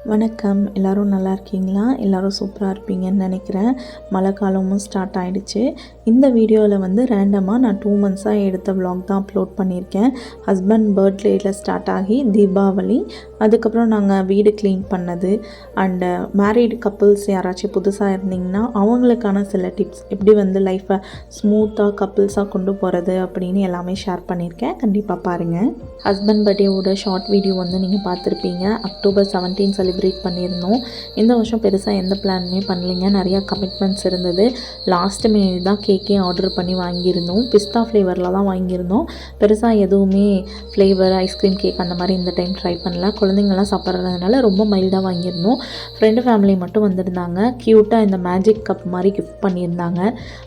வணக்கம். எல்லோரும் நல்லா இருக்கீங்களா? எல்லோரும் சூப்பராக இருப்பீங்கன்னு நினைக்கிறேன். மழை காலமும் ஸ்டார்ட் ஆகிடுச்சு. இந்த வீடியோவில் வந்து ரேண்டமாக நான் 2 மந்த்ஸாக எடுத்த vlog தான் அப்லோட் பண்ணியிருக்கேன். ஹஸ்பண்ட் பர்த்டேயில் ஸ்டார்ட் ஆகி தீபாவளி, அதுக்கப்புறம் நாங்கள் வீடு க்ளீன் பண்ணது அண்டு மேரீடு கப்புள்ஸ் யாராச்சும் புதுசாக இருந்தீங்கன்னா அவங்களுக்கான சில டிப்ஸ், எப்படி வந்து லைஃப்பை ஸ்மூத்தாக கப்புள்ஸாக கொண்டு போகிறது அப்படின்னு எல்லாமே ஷேர் பண்ணியிருக்கேன். கண்டிப்பாக பாருங்கள். ஹஸ்பண்ட் பர்த்டேவோட ஷார்ட் வீடியோ வந்து நீங்கள் பார்த்துருப்பீங்க. அக்டோபர் 17 செலிப்ரேட் பண்ணியிருந்தோம். இந்த வருஷம் பெருசாக எந்த பிளானுமே பண்ணலைங்க. நிறையா கமிட்மெண்ட்ஸ் இருந்தது. லாஸ்ட் மே தான் கேக்கே ஆர்டர் பண்ணி வாங்கியிருந்தோம். பிஸ்தா ஃப்ளேவரில் தான் வாங்கியிருந்தோம். பெருசாக எதுவுமே ஃப்ளேவர் ஐஸ்கிரீம் கேக் அந்த மாதிரி இந்த டைம் ட்ரை பண்ணல. குழந்தைங்கள்லாம் சாப்பிட்றதுனால ரொம்ப மைல்டாக வாங்கியிருந்தோம். ஃப்ரெண்டு ஃபேமிலி மட்டும் வந்திருந்தாங்க. க்யூட்டாக இந்த மேஜிக் கப் மாதிரி கிஃப்ட் பண்ணியிருந்தாங்க.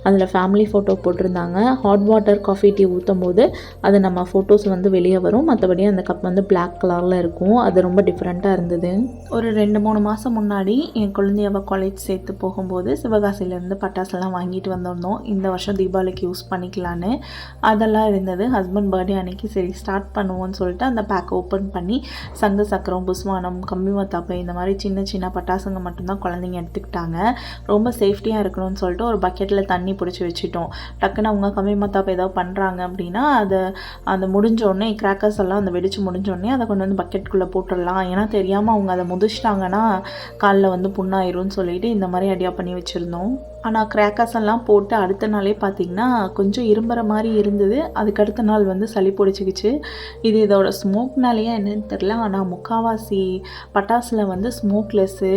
அதில் ஃபேமிலி ஃபோட்டோ போட்டிருந்தாங்க. ஹாட் வாட்டர் காஃபி டீ ஊற்றும் போது அது நம்ம ஃபோட்டோஸ் வந்து வெளியே வரும். மற்றபடி அந்த கப் வந்து பிளாக் கலரில் இருக்கும். அது ரொம்ப டிஃப்ரெண்ட்டாக இருந்தது. ஒரு 2-3 மாதம் முன்னாடி என் குழந்தையவ காலேஜ் சேர்த்து போகும்போது சிவகாசியிலேருந்து பட்டாசுலாம் வாங்கிட்டு வந்திருந்தோம். இந்த வருஷம் தீபாவளிக்கு யூஸ் பண்ணிக்கலான்னு அதெல்லாம் இருந்தது. ஹஸ்பண்ட் பர்த்டே அன்றைக்கி சரி ஸ்டார்ட் பண்ணுவோன்னு சொல்லிட்டு அந்த பேக் ஓப்பன் பண்ணி சங்கு சக்கரம், புஸ்வானம், கம்பி மத்தாப்பு இந்த மாதிரி சின்ன சின்ன பட்டாசுங்க மட்டும்தான் குழந்தைங்க எடுத்துக்கிட்டாங்க. ரொம்ப சேஃப்டியாக இருக்கணும்னு சொல்லிட்டு ஒரு பக்கெட்டில் தண்ணி பிடிச்சி வச்சுட்டோம். டக்குன்னு அவங்க கம்பி மத்தாப்பு ஏதாவது பண்ணுறாங்க அப்படின்னா அதை முடிஞ்சோடனே கிராக்கர்ஸ் எல்லாம் அந்த வெடிச்சு முடிஞ்சோடனே அதை கொண்டு வந்து பக்கெட்டுக்குள்ளே போட்டுடலாம். ஏன்னா தெரியாமல் அவங்க அதை முதிச்சிட்டாங்கன்னா காலில் வந்து புண்ணாயிரும்னு சொல்லிட்டு இந்த மாதிரி ஐடியா பண்ணி வச்சுருந்தோம். ஆனால் கிராக்கர்ஸ் எல்லாம் போட்டு அடுத்த நாளே பார்த்திங்கன்னா கொஞ்சம் இரும்புற மாதிரி இருந்தது. அதுக்கு அடுத்த நாள் வந்து சளி பிடிச்சிக்கிச்சு. இதோட ஸ்மோக்னாலேயே என்னன்னு தெரில. ஆனால் முக்கால்வாசி பட்டாசில் வந்து ஸ்மோக்லெஸ்ஸு,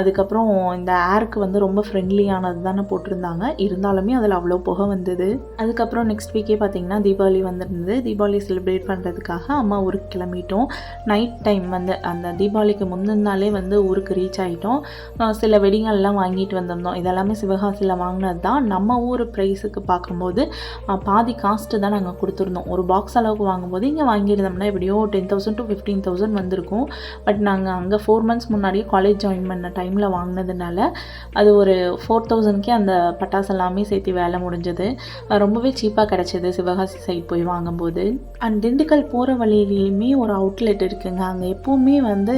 அதுக்கப்புறம் இந்த ஏருக்கு வந்து ரொம்ப ஃப்ரெண்ட்லியானது தானே போட்டிருந்தாங்க. இருந்தாலுமே அதில் அவ்வளோ புகை வந்தது. அதுக்கப்புறம் நெக்ஸ்ட் வீக்கே பார்த்திங்கன்னா தீபாவளி வந்துருந்தது. தீபாவளி செலிப்ரேட் பண்ணுறதுக்காக அம்மா ஊருக்கு கிளம்பிட்டோம். நைட் டைம் வந்து அந்த தீபாவளிக்கு முந்தின நாளே வந்து ஊருக்கு ரீச் ஆகிட்டோம். சில வெடிங்கள்லாம் வாங்கிட்டு வந்திருந்தோம். இதெல்லாமே சிவகாசியில் வாங்கினது தான். நம்ம ஊர் ப்ரைஸுக்கு பார்க்கும்போது பாதி காஸ்ட்டு தான் நாங்கள் கொடுத்துருந்தோம். ஒரு பாக்ஸ் அளவுக்கு வாங்கும்போது இங்கே வாங்கியிருந்தோம்னா எப்படியோ 10,000 to 15,000 வந்திருக்கும். பட் நாங்கள் அங்கே 4 months முன்னாடியே காலேஜ் ஜாயின் பண்ண டைமில் வாங்கினதுனால அது ஒரு 4,000க்கே அந்த பட்டாசு எல்லாமே சேர்த்து வேலை முடிஞ்சது. ரொம்பவே சீப்பாக கிடச்சிது சிவகாசி சைட் போய் வாங்கும்போது. அண்ட் திண்டுக்கல் போகிற வழியிலையுமே ஒரு அவுட்லெட் இருக்குங்க. அங்கே எப்போவுமே வந்து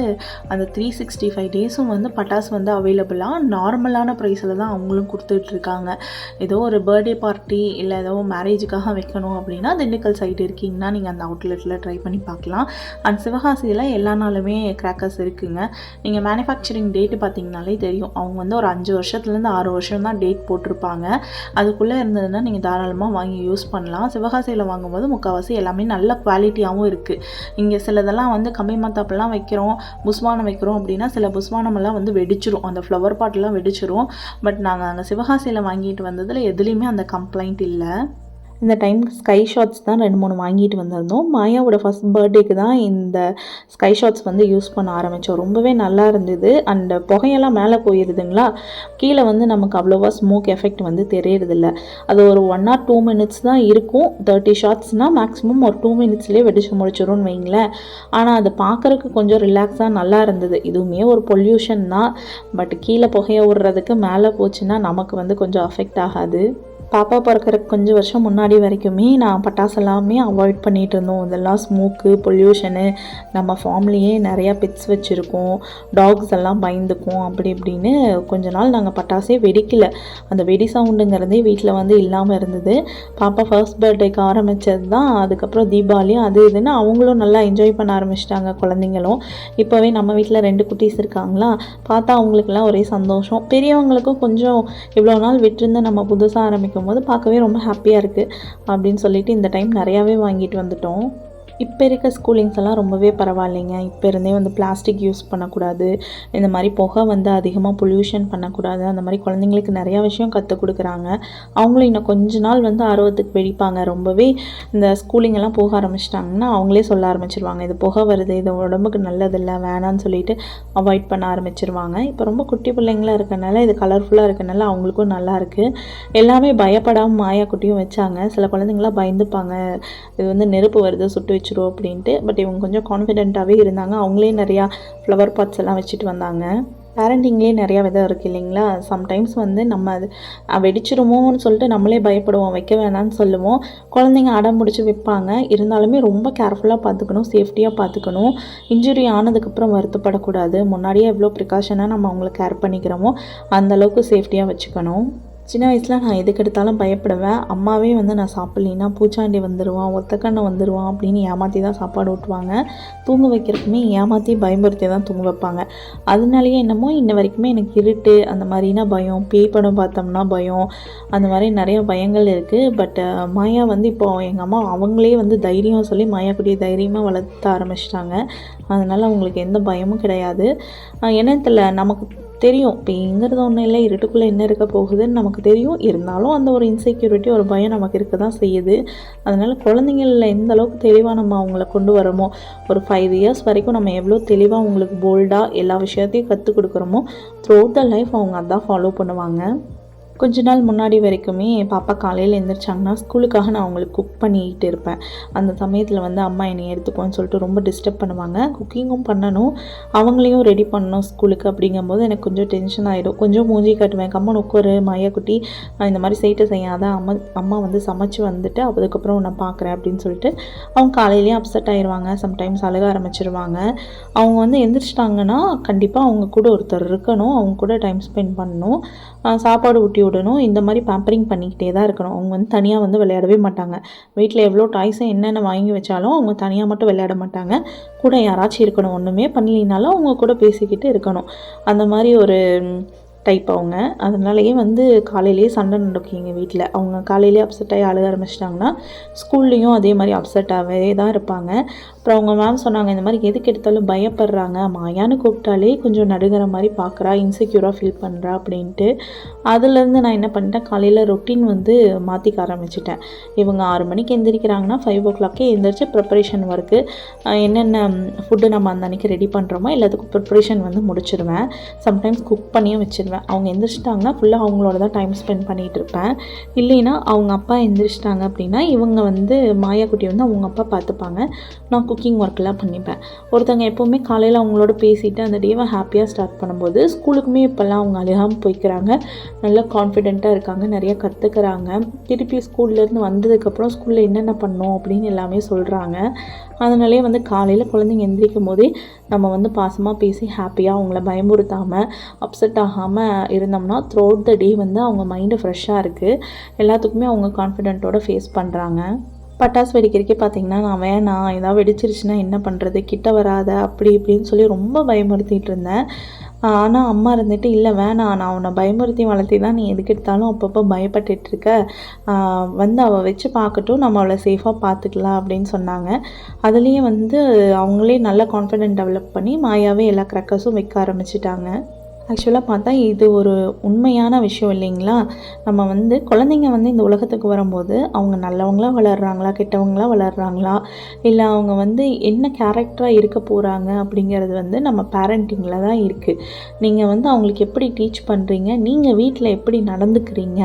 அந்த 365 டேஸும் வந்து பட்டாசு வந்து அவைலபிளாக நார்மலான ப்ரைஸில் தான் அவங்களும் கொடுத்துட்ருக்காங்க. ஏதோ ஒரு பர்த்டே பார்ட்டி இல்லை ஏதோ மேரேஜுக்காக வைக்கணும் அப்படின்னா திண்டுக்கல் சைடு இருக்கீங்கன்னா நீங்கள் அந்த அவுட்லெட்டில் ட்ரை பண்ணி பார்க்கலாம். அண்ட் சிவகாசியில் எல்லா நாளுமே கிராக்கர்ஸ் இருக்குங்க. நீங்கள் மேனுஃபேக்சரிங் டேட்டு பார்த்தீங்கனாலே தெரியும். அவங்க வந்து ஒரு 5 வருஷத்துலேருந்து 6 வருஷம் தான் டேட் போட்டிருப்பாங்க. அதுக்குள்ளே இருந்ததுன்னா நீங்கள் தாராளமாக வாங்கி யூஸ் பண்ணலாம். சிவகாசியில் வாங்கும்போது முக்கால்வாசி எல்லாமே நல்ல குவாலிட்டியாகவும் இருக்குது. இங்கே சிலதெல்லாம் வந்து கம்பி மத்தாப்பெல்லாம் வைக்கிறோம், புஸ்வானம் வைக்கிறோம் அப்படின்னா சில புஸ்வானமெல்லாம் வந்து வெடிச்சிரும். அந்த ஃப்ளவர் பாட்டெலாம் வெடிச்சிரும். பட் நாங்கள் அங்கே சிவகாசியில் வாங்கிட்டு வந்ததில் எதுலேயுமே அந்த கம்ப்ளைண்ட் இல்லை. இந்த டைம் ஸ்கை ஷாட்ஸ் தான் 2-3 வாங்கிட்டு வந்திருந்தோம். மாயாவோட ஃபஸ்ட் பர்த்டேக்கு தான் இந்த ஸ்கை ஷாட்ஸ் வந்து யூஸ் பண்ண ஆரம்பித்தோம். ரொம்பவே நல்லா இருந்தது. அண்ட் புகையெல்லாம் மேலே போயிடுதுங்களா, கீழே வந்து நமக்கு அவ்வளோவா ஸ்மோக் எஃபெக்ட் வந்து தெரியறதில்ல. அது ஒரு 1 or 2 minutes தான் இருக்கும். 30 ஷாட்ஸ்னால் மேக்ஸிமம் ஒரு 2 minutesலேயே வெடிச்சு முடிச்சிடும்னு வைங்களேன். ஆனால் அது பார்க்குறதுக்கு கொஞ்சம் ரிலாக்ஸாக நல்லா இருந்தது. இதுவுமே ஒரு பொல்யூஷன் தான். பட் கீழே புகைய விடுறதுக்கு மேலே போச்சுன்னா நமக்கு வந்து கொஞ்சம் அஃபெக்ட் ஆகாது. பாப்பா பிறக்கிறதுக்கு கொஞ்சம் வருஷம் முன்னாடி வரைக்குமே நான் பட்டாசு எல்லாமே அவாய்ட் பண்ணிகிட்டு இருந்தோம். இதெல்லாம் ஸ்மோக்கு, பொல்யூஷனு, நம்ம ஃபார்ம்லேயே நிறையா பெட்ஸ் வச்சுருக்கோம், டாக்ஸ் எல்லாம் பயந்துக்கும் அப்படி இப்படின்னு கொஞ்ச நாள் நாங்கள் பட்டாசே வெடிக்கல. அந்த வெடி சவுண்டுங்கிறதே வீட்டில் வந்து இல்லாமல் இருந்தது. பாப்பா ஃபர்ஸ்ட் பர்த்டேக்கு ஆரம்பித்தது தான். அதுக்கப்புறம் தீபாவளி அது இதுன்னு அவங்களும் நல்லா என்ஜாய் பண்ண ஆரம்பிச்சிட்டாங்க குழந்தைங்களும். இப்போவே நம்ம வீட்டில் 2 குட்டீஸ் இருக்காங்களா, பார்த்தா அவங்களுக்கெல்லாம் ஒரே சந்தோஷம். பெரியவங்களுக்கும் கொஞ்சம் இவ்வளோ நாள் விட்டுருந்து நம்ம புதுசாக ஆரம்பிக்கும் போது பார்க்கவே ரொம்ப ஹாப்பியாக இருக்குது அப்படின்னு சொல்லிட்டு இந்த டைம் நிறையாவே வாங்கிட்டு வந்துட்டோம். இப்போ இருக்க ஸ்கூலிங்ஸ் எல்லாம் ரொம்பவே பரவாயில்லைங்க. இப்போ இருந்தே வந்து பிளாஸ்டிக் யூஸ் பண்ணக்கூடாது, இந்த மாதிரி புகை வந்து அதிகமாக பொல்யூஷன் பண்ணக்கூடாது, அந்த மாதிரி குழந்தைங்களுக்கு நிறையா விஷயம் கற்றுக் கொடுக்குறாங்க. அவங்களும் இன்னும் கொஞ்ச நாள் வந்து ஆர்வத்துக்கு வெடிப்பாங்க. ரொம்பவே இந்த ஸ்கூலிங் எல்லாம் போக ஆரம்பிச்சிட்டாங்கன்னா அவங்களே சொல்ல ஆரம்பிச்சிருவாங்க, இது புகை வருது, இது உடம்புக்கு நல்லதில்லை, வேணான்னு சொல்லிட்டு அவாய்ட் பண்ண ஆரம்பிச்சிருவாங்க. இப்போ ரொம்ப குட்டி பிள்ளைங்களாக இருக்கனால இது கலர்ஃபுல்லாக இருக்கனால அவங்களுக்கும் நல்லா இருக்குது. எல்லாமே பயப்படாமல் மாயா குட்டியும் வச்சாங்க. சில குழந்தைங்களாம் பயந்துப்பாங்க, இது வந்து நெருப்பு வருது சுட்டு வச்சிரும் அப்படின்ட்டு. பட் இவங்க கொஞ்சம் கான்ஃபிடென்ட்டாகவே இருந்தாங்க. அவங்களே நிறையா ஃப்ளவர் பாட்ஸ் எல்லாம் வச்சுட்டு வந்தாங்க. பேரண்டிங்லேயே நிறையா விதம் இருக்குது இல்லைங்களா? சம்டைம்ஸ் வந்து நம்ம அது வெடிச்சிருமோன்னு சொல்லிட்டு நம்மளே பயப்படுவோம், வைக்க வேணான்னு சொல்லுவோம். குழந்தைங்க அடம் பிடிச்சி வைப்பாங்க. இருந்தாலுமே ரொம்ப கேர்ஃபுல்லாக பார்த்துக்கணும், சேஃப்டியாக பார்த்துக்கணும். இன்ஜுரி ஆனதுக்கப்புறம் வருத்தப்படக்கூடாது. முன்னாடியே எவ்வளோ ப்ரிகாஷனாக நம்ம அவங்கள கேர் பண்ணிக்கிறோமோ அந்தளவுக்கு சேஃப்டியாக வச்சுக்கணும். சின்ன வயசில் நான் எதுக்கு எடுத்தாலும் பயப்படுவேன். அம்மாவே வந்து நான் சாப்பிட்லின்னா பூச்சாண்டி வந்துடுவான், ஒத்தக்கண்ணை வந்துடுவான் அப்படின்னு ஏமாற்றி தான் சாப்பாடு ஊட்டுவாங்க. தூங்க வைக்கிறதுக்குமே ஏமாற்றி பயமுறுத்தி தான் தூங்க வைப்பாங்க. அதனாலேயே என்னமோ இன்ன வரைக்குமே எனக்கு இருட்டு அந்த மாதிரினா பயம், பேய் படம் பார்த்தோம்னா பயம், அந்த மாதிரி நிறைய பயங்கள் இருக்குது. பட் மாயா வந்து இப்போது எங்கள் அம்மா அவங்களே வந்து தைரியம் சொல்லி மாயாக்குட்டியை தைரியமாக வளர்த்த ஆரம்பிச்சிட்டாங்க. அதனால் அவங்களுக்கு எந்த பயமும் கிடையாது. என்னன்னு தெரியல, நமக்கு தெரியும் பேய்ங்கிறது ஒன்றும் இல்லை, இருட்டுக்குள்ளே என்ன இருக்க போகுதுன்னு நமக்கு தெரியும். இருந்தாலும் அந்த ஒரு இன்செக்யூரிட்டி, ஒரு பயம் நமக்கு இருக்க தான் செய்யுது. அதனால் குழந்தைங்களில் எந்த அளவுக்கு தெளிவாக நம்ம அவங்கள கொண்டு வரமோ, ஒரு 5 இயர்ஸ் வரைக்கும் நம்ம எவ்வளோ தெளிவாக அவங்களுக்கு போல்டாக எல்லா விஷயத்தையும் கற்றுக் கொடுக்குறோமோ த்ரூ அவுட் த லைஃப் அவங்க அதான் ஃபாலோ பண்ணுவாங்க. கொஞ்ச நாள் முன்னாடி வரைக்குமே பாப்பா காலையில் எழுந்திரிச்சாங்கன்னா ஸ்கூலுக்காக நான் அவங்களுக்கு குக் பண்ணிக்கிட்டு இருப்பேன். அந்த சமயத்தில் வந்து அம்மா என்னை எடுத்துக்கோன்னு சொல்லிட்டு ரொம்ப டிஸ்டர்ப் பண்ணுவாங்க. குக்கிங்கும் பண்ணணும், அவங்களையும் ரெடி பண்ணணும் ஸ்கூலுக்கு. அப்படிங்கும்போது எனக்கு கொஞ்சம் டென்ஷன் ஆகிடும். கொஞ்சம் மூஞ்சி காட்டுவேன், கம்மன் உட்காரு மாயா குட்டி, இந்த மாதிரி செய்யிட்டு செய்யாத, அம்மா வந்து சமைச்சு வந்துட்டு அதுக்கப்புறம் நான் பார்க்குறேன் அப்படின்னு சொல்லிட்டு அவங்க காலையிலேயே அப்செட் ஆயிடுவாங்க. சம்டைம்ஸ் அழுக ஆரம்பிச்சிருவாங்க. அவங்க வந்து எந்திரிச்சிட்டாங்கன்னா கண்டிப்பாக அவங்க கூட ஒருத்தர் இருக்கணும், அவங்க கூட டைம் ஸ்பெண்ட் பண்ணணும், சாப்பாடு ஊட்டி விடணும். இந்த மாதிரி பேம்பரிங் பண்ணிக்கிட்டே தான் இருக்கணும். அவங்க வந்து தனியாக வந்து விளையாடவே மாட்டாங்க. வீட்டில் எவ்வளோ டாய்ஸை என்னென்ன வாங்கி வச்சாலும் அவங்க தனியாக மட்டும் விளையாட மாட்டாங்க. கூட யாராச்சும் இருக்கணும். ஒன்றுமே பண்ணலினாலும் அவங்க கூட பேசிக்கிட்டு இருக்கணும். அந்த மாதிரி ஒரு டைப் அவங்க. அதனாலேயே வந்து காலையிலேயே சண்டை நடக்கும் எங்கள் வீட்டில். அவங்க காலையிலேயே அப்செட் ஆகி அழுக ஆரம்பிச்சிட்டாங்கன்னா ஸ்கூல்லேயும் அதே மாதிரி அப்செட்டாகவே தான் இருப்பாங்க. அப்புறம் அவங்க மேம் சொன்னாங்க, இந்த மாதிரி எதுக்கு எடுத்தாலும் பயப்படுறாங்க, மாயான்னு கூப்பிட்டாலே கொஞ்சம் நடுங்கிற மாதிரி பார்க்குறா, இன்செக்யூராக ஃபீல் பண்ணுறா அப்படின்ட்டு. அதுலேருந்து நான் என்ன பண்ணிட்டேன், காலையில் ரொட்டீன் வந்து மாற்றிக்க ஆரம்பிச்சிட்டேன். இவங்க 6 மணிக்கு எந்திரிக்கிறாங்கன்னா 5 o'clock எந்திரிச்சு ப்ரிப்பரேஷன் ஒர்க்கு, என்னென்ன ஃபுட்டு நம்ம அந்த அன்றைக்கி ரெடி பண்ணுறோமோ எல்லாத்துக்கும் ப்ரிப்பரேஷன் வந்து முடிச்சிடுவேன். சம்டைம்ஸ் குக் பண்ணியும் வச்சுருவேன். அவங்க எந்திரிச்சிட்டாங்கன்னா ஃபுல்லாக அவங்களோட தான் டைம் ஸ்பெண்ட் பண்ணிகிட்டு இருப்பேன். இல்லைன்னா அவங்க அப்பா எந்திரிச்சிட்டாங்க அப்படின்னா இவங்க வந்து மாயாக்குட்டி வந்து அவங்க அப்பா பார்த்துப்பாங்க. நான் குக்கிங் ஒர்க்கெலாம் பண்ணிப்பேன். ஒருத்தவங்க எப்போவுமே காலையில் அவங்களோட பேசிவிட்டு அந்த டேவை ஹாப்பியாக ஸ்டார்ட் பண்ணும்போது ஸ்கூலுக்குமே இப்போல்லாம் அவங்க அழுகாமல் போய்க்கிறாங்க, நல்லா கான்ஃபிடெண்ட்டாக இருக்காங்க, நிறையா கற்றுக்கிறாங்க. திருப்பி ஸ்கூல்லேருந்து வந்ததுக்கப்புறம் ஸ்கூலில் என்னென்ன பண்ணோம் அப்படின்னு எல்லாமே சொல்கிறாங்க. அதனாலே வந்து காலையில் குழந்தைங்க எந்திரிக்கும் போதே நம்ம வந்து பாசமாக பேசி ஹாப்பியாக அவங்கள பயமுறுத்தாமல் அப்செட் ஆகாமல் இருந்தோம்னா த்ரூ அவுட் த டே வந்து அவங்க மைண்டு ஃப்ரெஷ்ஷாக இருக்குது. எல்லாத்துக்குமே அவங்க கான்ஃபிடென்ட்டோட ஃபேஸ் பண்ணுறாங்க. பட்டாசு வெடிக்கிறக்கே பார்த்திங்கன்னா நான் வேணாம், ஏதாவது வெடிச்சிருச்சுன்னா என்ன பண்ணுறது, கிட்ட வராத அப்படி இப்படின்னு சொல்லி ரொம்ப பயமுறுத்திட்டு இருந்தேன். ஆனால் அம்மா இருந்துட்டு இல்லை வேணாம், நான் உன்னை பயமுறுத்தி வளர்த்தி தான் நீ எதுக்கு எடுத்தாலும் அப்பப்போ பயப்பட்டுருக்க, வந்து அவள் வச்சு பார்க்கட்டும், நம்ம அவளை சேஃபாக பார்த்துக்கலாம் அப்படின்னு சொன்னாங்க. அதுலேயும் வந்து அவங்களே நல்ல கான்ஃபிடென்ட் டெவலப் பண்ணி மாயாவே எல்லா க்ரக்கர்ஸும் வைக்க ஆரம்பிச்சிட்டாங்க. ஆக்சுவலாக பார்த்தா இது ஒரு உண்மையான விஷயம் இல்லைங்களா? நம்ம வந்து குழந்தைங்க வந்து இந்த உலகத்துக்கு வரும்போது அவங்க நல்லவங்களாக வளர்கிறாங்களா, கெட்டவங்களாக வளர்கிறாங்களா, இல்லை அவங்க வந்து என்ன கேரக்டராக இருக்க போகிறாங்க அப்படிங்கிறது வந்து நம்ம பேரண்டிங்கில் தான் இருக்குது. நீங்கள் வந்து அவங்களுக்கு எப்படி டீச் பண்ணுறீங்க, நீங்கள் வீட்டில் எப்படி நடந்துக்கிறீங்க,